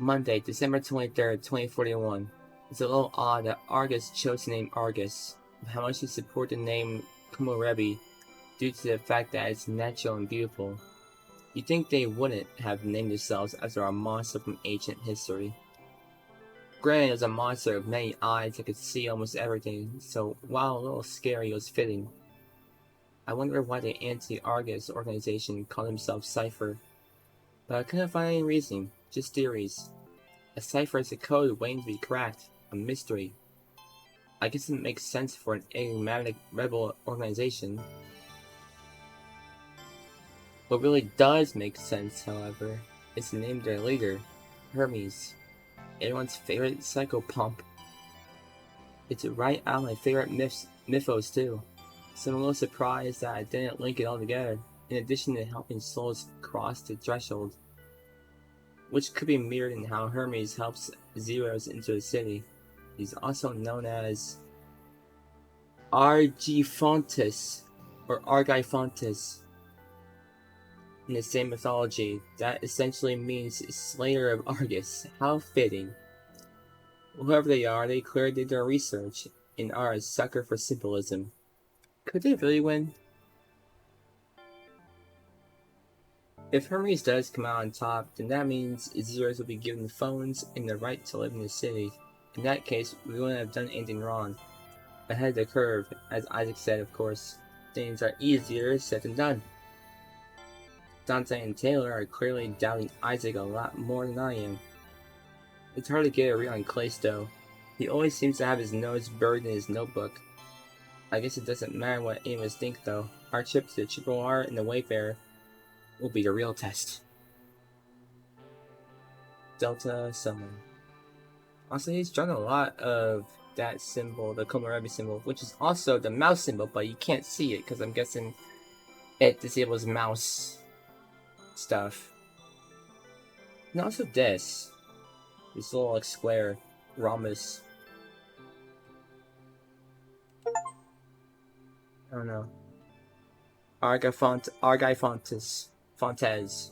Monday, December 23rd, 2041. It's a little odd that Argus chose the name Argus. How much he support the name Komorebi due to the fact that it's natural and beautiful. You'd think they wouldn't have named themselves after a monster from ancient history. Granted, it was a monster with many eyes that could see almost everything, so while a little scary, it was fitting. I wonder why the anti-Argus organization called themselves Cypher, but I couldn't find any reason, just theories. A cipher is a code waiting to be cracked, a mystery. I guess it makes sense for an enigmatic rebel organization. What really does make sense, however, is the name of their leader, Hermes, everyone's favorite psychopomp. It's right out of my favorite mythos too. So I'm a little surprised that I didn't link it all together, in addition to helping souls cross the threshold, which could be mirrored in how Hermes helps Zeros into the city. He's also known as Argifontes, or Argifontes. In the same mythology, that essentially means Slayer of Argus. How fitting. Whoever they are, they clearly did their research, and are a sucker for symbolism. Could they really win? If Hermes does come out on top, then that means Zeros will be given phones and the right to live in the city. In that case, we wouldn't have done anything wrong. Ahead of the curve, as Isaac said, of course. Things are easier said than done. Dante and Taylor are clearly doubting Isaac a lot more than I am. It's hard to get a read on Klace though. He always seems to have his nose buried in his notebook. I guess it doesn't matter what any of us think though. Our trip to the Chiplock and the Wayfarer will be the real test. Delta Summon. Also, he's drawn a lot of that symbol, the Komorebi symbol, which is also the mouse symbol, but you can't see it because I'm guessing it disables mouse stuff. And also this little like square rhombus. I don't know. Fontes.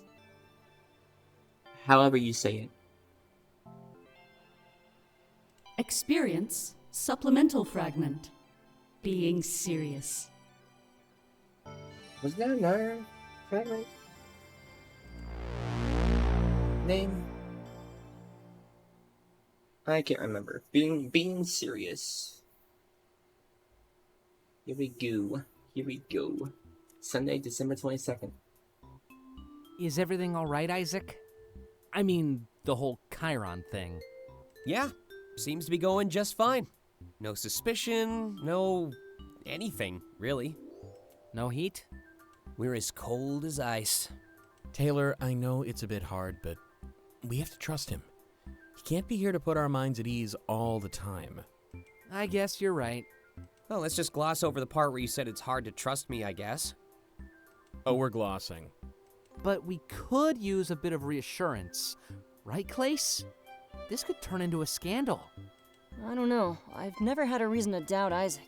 However you say it. Experience supplemental fragment. Being serious. Was there another fragment? Name? I can't remember. Being serious. Here we go. Sunday, December 22nd. Is everything alright, Isaac? I mean, the whole Kyron thing. Yeah, seems to be going just fine. No suspicion, no anything, really. No heat? We're as cold as ice. Taylor, I know it's a bit hard, but we have to trust him. He can't be here to put our minds at ease all the time. I guess you're right. Well, let's just gloss over the part where you said it's hard to trust me, I guess. Oh, we're glossing. But we could use a bit of reassurance. Right, Klace? This could turn into a scandal. I don't know. I've never had a reason to doubt Isaac.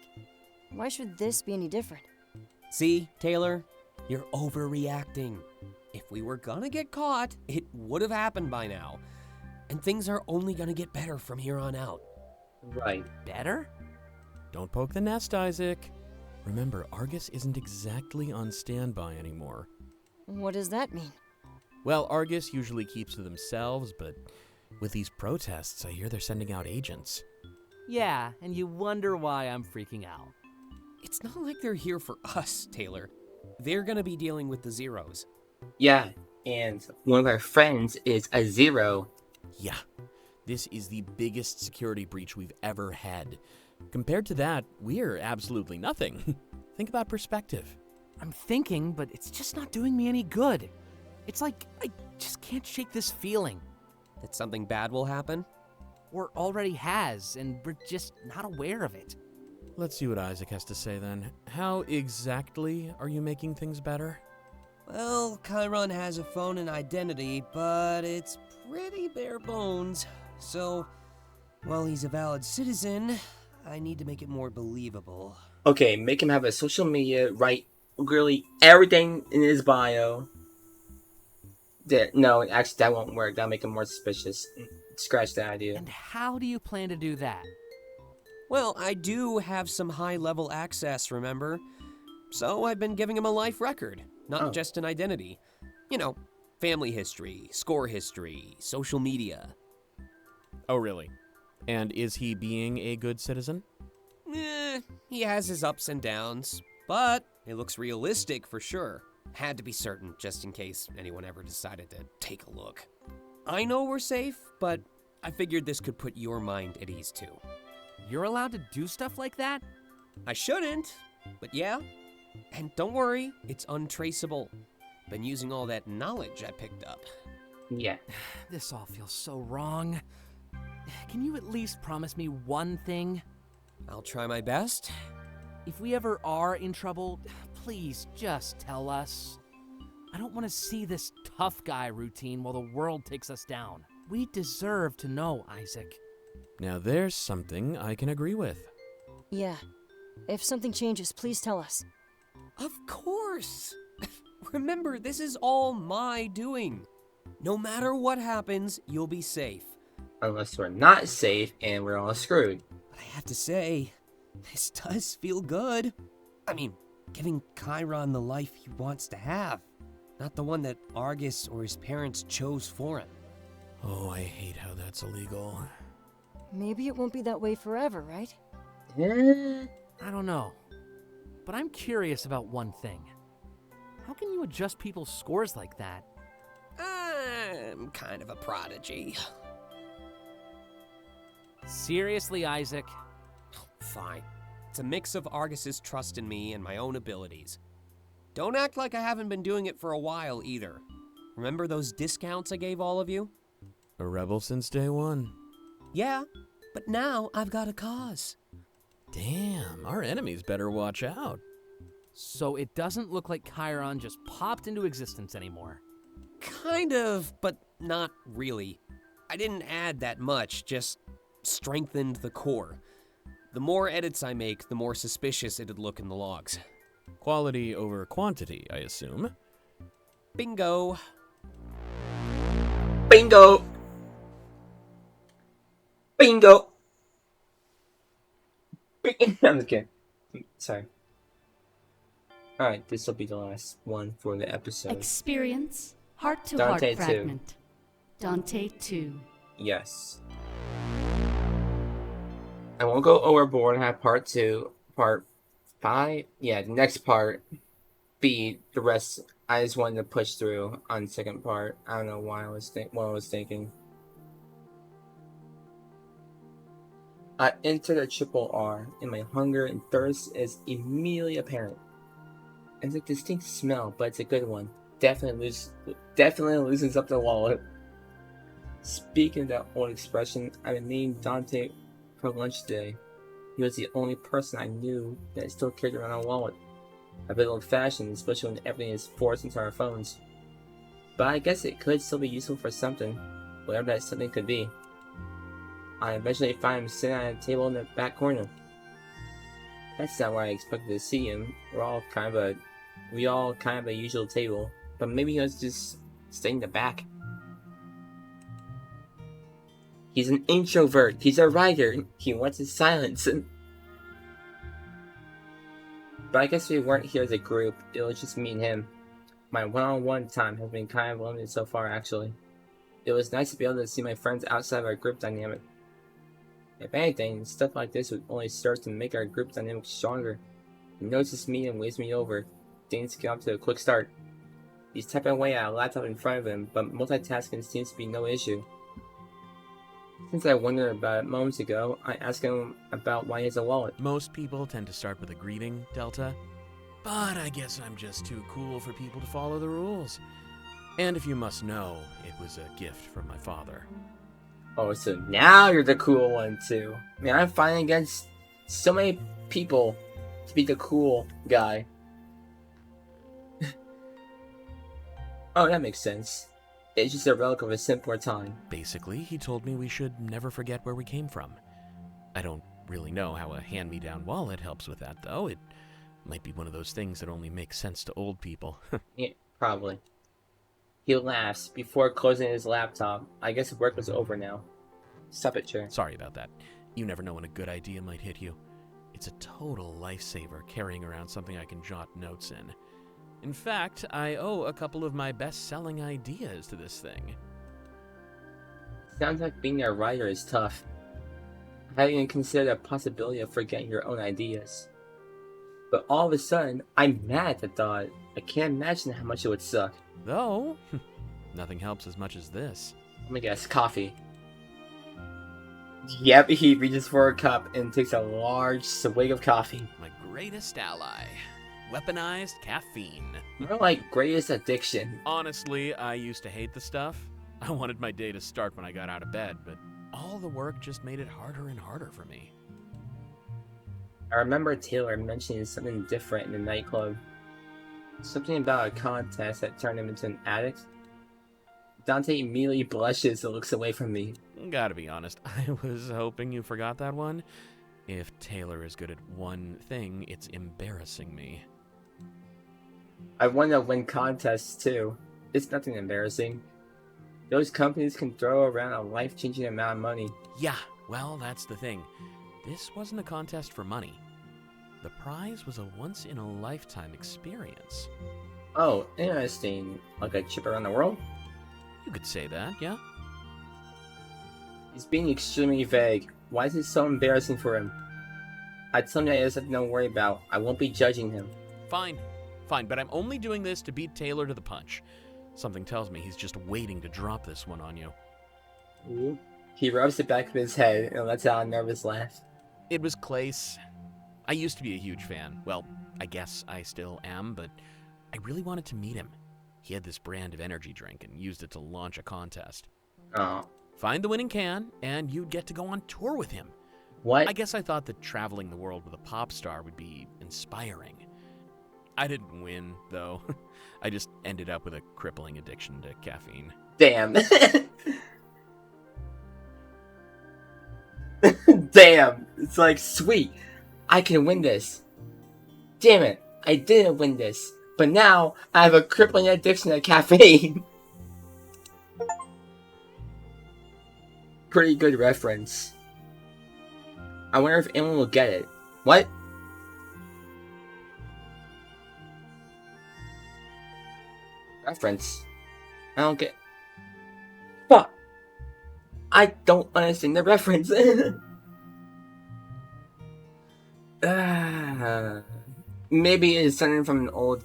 Why should this be any different? See, Taylor? You're overreacting. If we were gonna get caught, it would have happened by now. And things are only gonna get better from here on out. Right. Better? Don't poke the nest, Isaac. Remember, Argus isn't exactly on standby anymore. What does that mean? Well, Argus usually keeps to themselves, but with these protests, I hear they're sending out agents. Yeah, and you wonder why I'm freaking out. It's not like they're here for us, Taylor. They're gonna be dealing with the Zeros. Yeah, and one of our friends is a Zero. Yeah, this is the biggest security breach we've ever had. Compared to that, we're absolutely nothing. Think about perspective. I'm thinking, but it's just not doing me any good. It's like I just can't shake this feeling. That something bad will happen? Or already has, and we're just not aware of it. Let's see what Isaac has to say then. How exactly are you making things better? Well, Kyron has a phone and identity, but it's pretty bare bones. So, while he's a valid citizen, I need to make it more believable. Okay, make him have a social media, write really everything in his bio. No, actually that won't work. That'll make him more suspicious. Scratch that idea. And how do you plan to do that? Well, I do have some high-level access, remember? So I've been giving him a life record, not just an identity. You know, family history, score history, social media. Oh, really? And is he being a good citizen? He has his ups and downs, but it looks realistic for sure. Had to be certain, just in case anyone ever decided to take a look. I know we're safe, but I figured this could put your mind at ease too. You're allowed to do stuff like that? I shouldn't, but yeah. And don't worry, it's untraceable. Been using all that knowledge I picked up. Yeah. This all feels so wrong. Can you at least promise me one thing? I'll try my best. If we ever are in trouble, please just tell us. I don't want to see this tough guy routine while the world takes us down. We deserve to know, Isaac. Now there's something I can agree with. Yeah. If something changes, please tell us. Of course! Remember, this is all my doing. No matter what happens, you'll be safe. Unless we're not safe and we're all screwed. But I have to say, this does feel good. I mean, giving Kyron the life he wants to have. Not the one that Argus or his parents chose for him. Oh, I hate how that's illegal. Maybe it won't be that way forever, right? I don't know. But I'm curious about one thing. How can you adjust people's scores like that? I'm kind of a prodigy. Seriously, Isaac? Fine. It's a mix of Argus's trust in me and my own abilities. Don't act like I haven't been doing it for a while either. Remember those discounts I gave all of you? A rebel since day one. Yeah, but now I've got a cause. Damn, our enemies better watch out. So it doesn't look like Kyron just popped into existence anymore. Kind of, but not really. I didn't add that much, just strengthened the core. The more edits I make, the more suspicious it'd look in the logs. Quality over quantity, I assume. Bingo. Bingo! Bingo! I'm just kidding. Sorry. Alright, this will be the last one for the episode. Experience heart-to-heart Dante 2. fragment. Dante 2. Yes. I won't go overboard and have part 2, part 5. Yeah, the next part be the rest. I just wanted to push through on the second part. I don't know why what I was thinking. I entered a triple R, and my hunger and thirst is immediately apparent. It's a distinct smell, but it's a good one. Definitely loosens up the wallet. Speaking of that old expression, I been meeting Dante for lunch today. He was the only person I knew that still carried around a wallet. A bit old-fashioned, especially when everything is forced into our phones. But I guess it could still be useful for something, whatever that something could be. I eventually find him sitting at a table in the back corner. That's not where I expected to see him. We all kind of a usual table, but maybe he was just staying in the back. He's an introvert. He's a writer. He wants his silence. But I guess we weren't here as a group. It was just me and him. My one-on-one time has been kind of limited so far, actually. It was nice to be able to see my friends outside of our group dynamic. If anything, stuff like this would only serve to make our group dynamic stronger. He notices me and waves me over. Things get off to a quick start. He's typing away at a laptop in front of him, but multitasking seems to be no issue. Since I wondered about it moments ago, I asked him about why he has a wallet. Most people tend to start with a greeting, Delta. But I guess I'm just too cool for people to follow the rules. And if you must know, it was a gift from my father. Oh, so now you're the cool one too. Man, I'm fighting against so many people to be the cool guy. Oh, that makes sense. It's just a relic of a simpler time. Basically, he told me we should never forget where we came from. I don't really know how a hand-me-down wallet helps with that, though. It might be one of those things that only makes sense to old people. Yeah, probably. He laughs before closing his laptop. I guess work was over now. Stop it, Chair. Sorry about that. You never know when a good idea might hit you. It's a total lifesaver carrying around something I can jot notes in. In fact, I owe a couple of my best-selling ideas to this thing. Sounds like being a writer is tough. I hadn't even considered the possibility of forgetting your own ideas. But all of a sudden, I'm mad at the thought. I can't imagine how much it would suck. Though, nothing helps as much as this. Let me guess, coffee. Yep, he reaches for a cup and takes a large swig of coffee. My greatest ally. Weaponized caffeine. More like greatest addiction. Honestly, I used to hate the stuff. I wanted my day to start when I got out of bed, but all the work just made it harder and harder for me. I remember Taylor mentioning something different in the nightclub. Something about a contest that turned him into an addict. Dante immediately blushes and looks away from me. Gotta be honest, I was hoping you forgot that one. If Taylor is good at one thing, it's embarrassing me. I want to win contests too. It's nothing embarrassing. Those companies can throw around a life-changing amount of money. Yeah, well, that's the thing. This wasn't a contest for money. The prize was a once-in-a-lifetime experience. Oh, interesting. Like a trip around the world? You could say that, yeah? He's being extremely vague. Why is it so embarrassing for him? I tell him that there's nothing to worry about. I won't be judging him. Fine, but I'm only doing this to beat Taylor to the punch. Something tells me he's just waiting to drop this one on you. Ooh. He rubs the back of his head and lets out a nervous laugh. It was Klace. I used to be a huge fan. Well, I guess I still am, but I really wanted to meet him. He had this brand of energy drink and used it to launch a contest. Oh, Find the winning can, and you'd get to go on tour with him. What? I guess I thought that traveling the world with a pop star would be inspiring. I didn't win, though. I just ended up with a crippling addiction to caffeine. Damn. Damn. It's like, sweet. I can win this. Damn it. I didn't win this. But now, I have a crippling addiction to caffeine. Pretty good reference. I wonder if anyone will get it. What? Reference? I don't get... Fuck! I don't understand the reference. Maybe it's something from an old...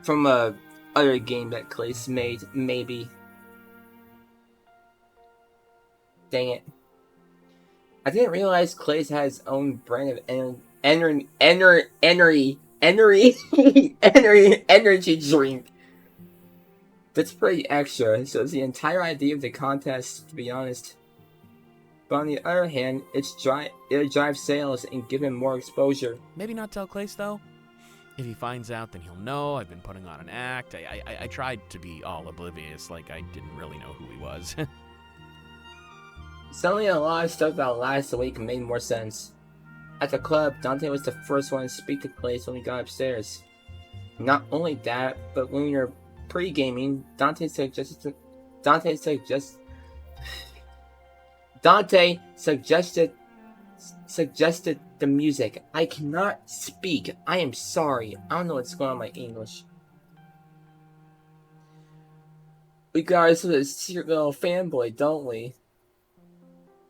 From a other game that Klace made. Maybe. Dang it. I didn't realize Klace had his own brand of energy drink. That's pretty extra, so it's the entire idea of the contest, to be honest. But on the other hand, it'll drive sales and give him more exposure. Maybe not tell Klace, though. If he finds out, then he'll know I've been putting on an act. I tried to be all oblivious, like I didn't really know who he was. Suddenly a lot of stuff about last week made more sense. At the club, Dante was the first one to speak to Klace when we got upstairs. Not only that, but when we were pre-gaming, Dante suggested the music. I cannot speak. I am sorry. I don't know what's going on with my English. We got us a secret little fanboy, don't we?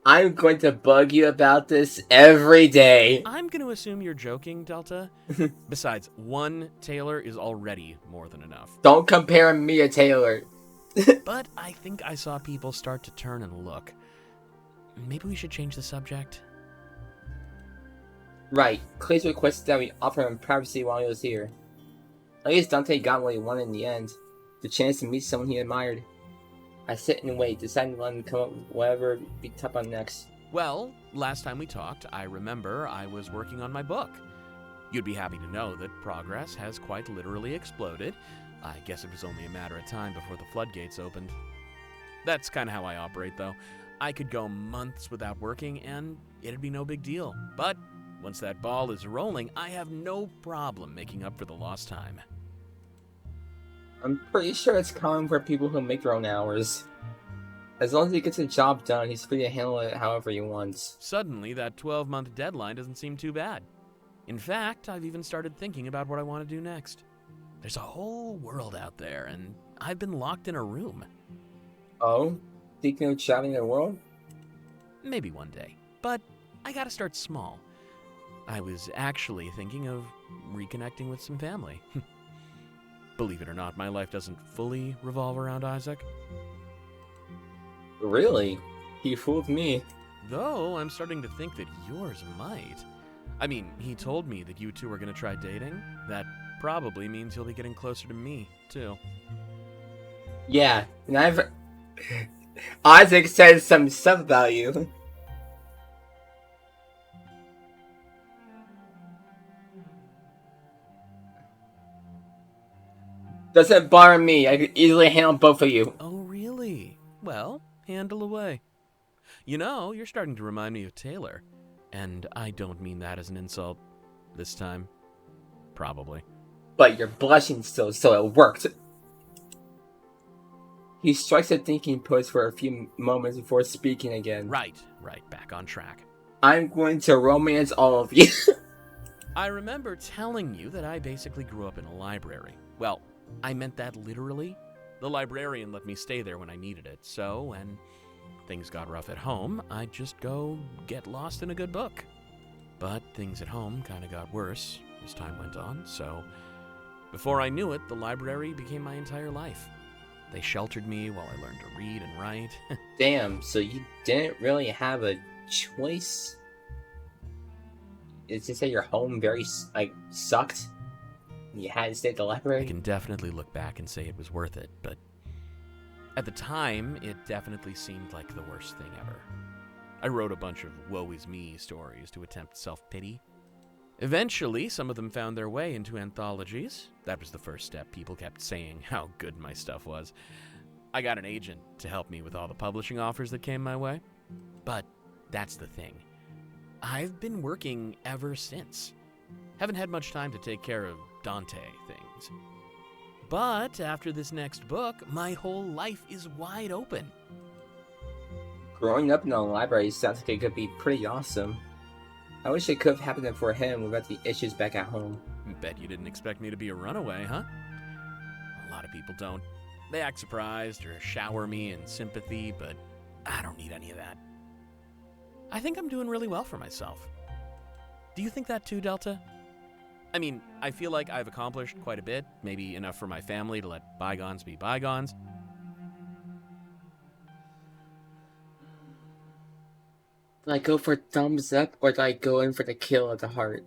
I'm going to bug you about this every day. I'm going to assume you're joking, Delta. Besides, one Taylor is already more than enough. Don't compare me to Taylor. But I think I saw people start to turn and look. Maybe we should change the subject. Right. Klace requested that we offer him privacy while he was here. At least Dante got what he wanted in the end. The chance to meet someone he admired. I sit and wait, deciding to let him come up with whatever be top on next. Well, last time we talked, I remember I was working on my book. You'd be happy to know that progress has quite literally exploded. I guess it was only a matter of time before the floodgates opened. That's kind of how I operate, though. I could go months without working, and it'd be no big deal. But once that ball is rolling, I have no problem making up for the lost time. I'm pretty sure it's common for people who make their own hours. As long as he gets the job done, he's free to handle it however he wants. Suddenly, that 12-month deadline doesn't seem too bad. In fact, I've even started thinking about what I want to do next. There's a whole world out there, and I've been locked in a room. Oh? Thinking of traveling the world? Maybe one day, but I gotta start small. I was actually thinking of reconnecting with some family. Believe it or not, my life doesn't fully revolve around Isaac. Really? He fooled me. Though, I'm starting to think that yours might. I mean, he told me that you two are gonna try dating. That probably means you'll be getting closer to me, too. Yeah, and Isaac said some stuff about you. Doesn't bother me. I could easily handle both of you. Oh, really? Well, handle away. You know, you're starting to remind me of Taylor. And I don't mean that as an insult. This time. Probably. But you're blushing still, so it worked. He strikes a thinking pose for a few moments before speaking again. Right, back on track. I'm going to romance all of you. I remember telling you that I basically grew up in a library. Well, I meant that literally. The librarian let me stay there when I needed it, so when things got rough at home, I'd just go get lost in a good book. But things at home kind of got worse as time went on, so before I knew it, the library became my entire life. They sheltered me while I learned to read and write. Damn, so you didn't really have a choice? It's just that your home sucked? You had to stay at the library? I can definitely look back and say it was worth it, but At the time, it definitely seemed like the worst thing ever. I wrote a bunch of woe-is-me stories to attempt self-pity. Eventually, some of them found their way into anthologies. That was the first step. People kept saying how good my stuff was. I got an agent to help me with all the publishing offers that came my way. But that's the thing. I've been working ever since. Haven't had much time to take care of Dante things. But after this next book, my whole life is wide open. Growing up in a library sounds like it could be pretty awesome. I wish it could have happened for him without the issues back at home. Bet you didn't expect me to be a runaway, huh? A lot of people don't. They act surprised or shower me in sympathy, but I don't need any of that. I think I'm doing really well for myself. Do you think that too, Delta? I mean, I feel like I've accomplished quite a bit, maybe enough for my family to let bygones be bygones. Do I go for thumbs up, or do I go in for the kill of the heart?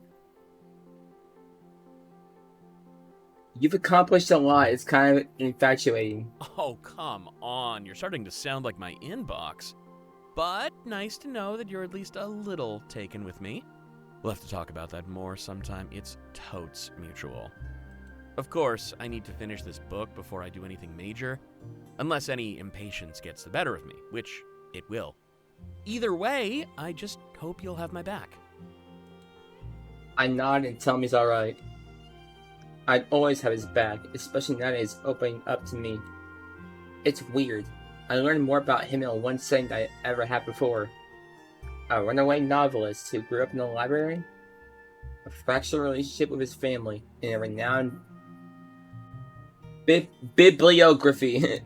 You've accomplished a lot. It's kind of infatuating. Oh, come on. You're starting to sound like my inbox. But nice to know that you're at least a little taken with me. We'll have to talk about that more sometime. It's totes mutual. Of course, I need to finish this book before I do anything major, unless any impatience gets the better of me, which it will. Either way, I just hope you'll have my back. I nod and tell him he's alright. I'd always have his back, especially now that he's opening up to me. It's weird. I learned more about him in one setting than I ever had before. A runaway novelist who grew up in the library, a fractured relationship with his family, and a renowned bibliography.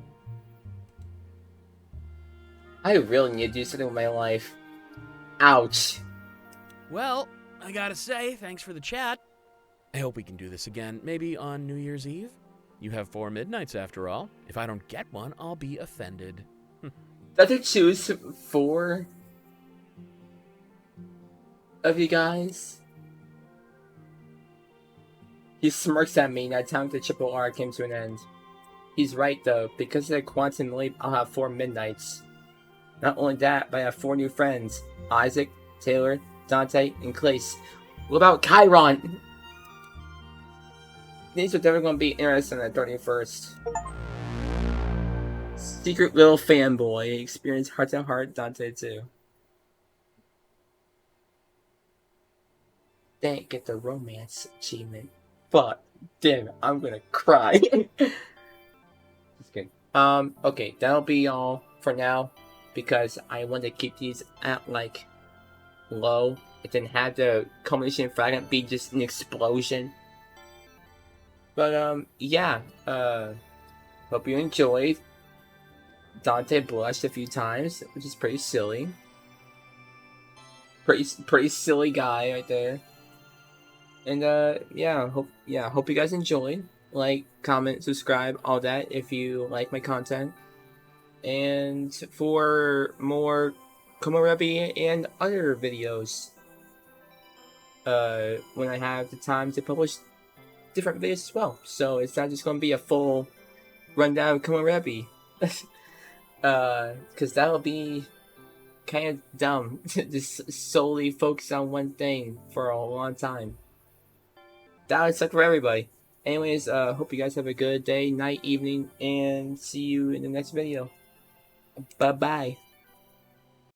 I really need to do something with my life. Ouch. Well, I gotta say, thanks for the chat. I hope we can do this again, maybe on New Year's Eve. You have 4 midnights after all. If I don't get one, I'll be offended. Does it choose 4 of you guys? He smirks at me, and that time the triple R came to an end. He's right though, because of the quantum leap, I'll have 4 midnights. Not only that, but I have 4 new friends. Isaac, Taylor, Dante, and Klace. What about Kyron? These are definitely going to be interesting on the 31st. Secret little fanboy. Experience heart-to-heart Dante too. Didn't get the romance achievement. But, damn it, I'm gonna cry. Just kidding. Okay, that'll be all for now. Because I want to keep these at, like, low. And then have the culmination fragment be just an explosion. But, yeah. Hope you enjoyed. Dante blushed a few times, which is pretty silly. Pretty silly guy right there. And, yeah, hope you guys enjoyed. Like, comment, subscribe, all that if you like my content. And for more Komorebi and other videos, when I have the time to publish different videos as well. So it's not just going to be a full rundown of Komorebi. Because that'll be kind of dumb to just solely focus on one thing for a long time. That would suck for everybody. Anyways, hope you guys have a good day, night, evening, and see you in the next video. Bye-bye.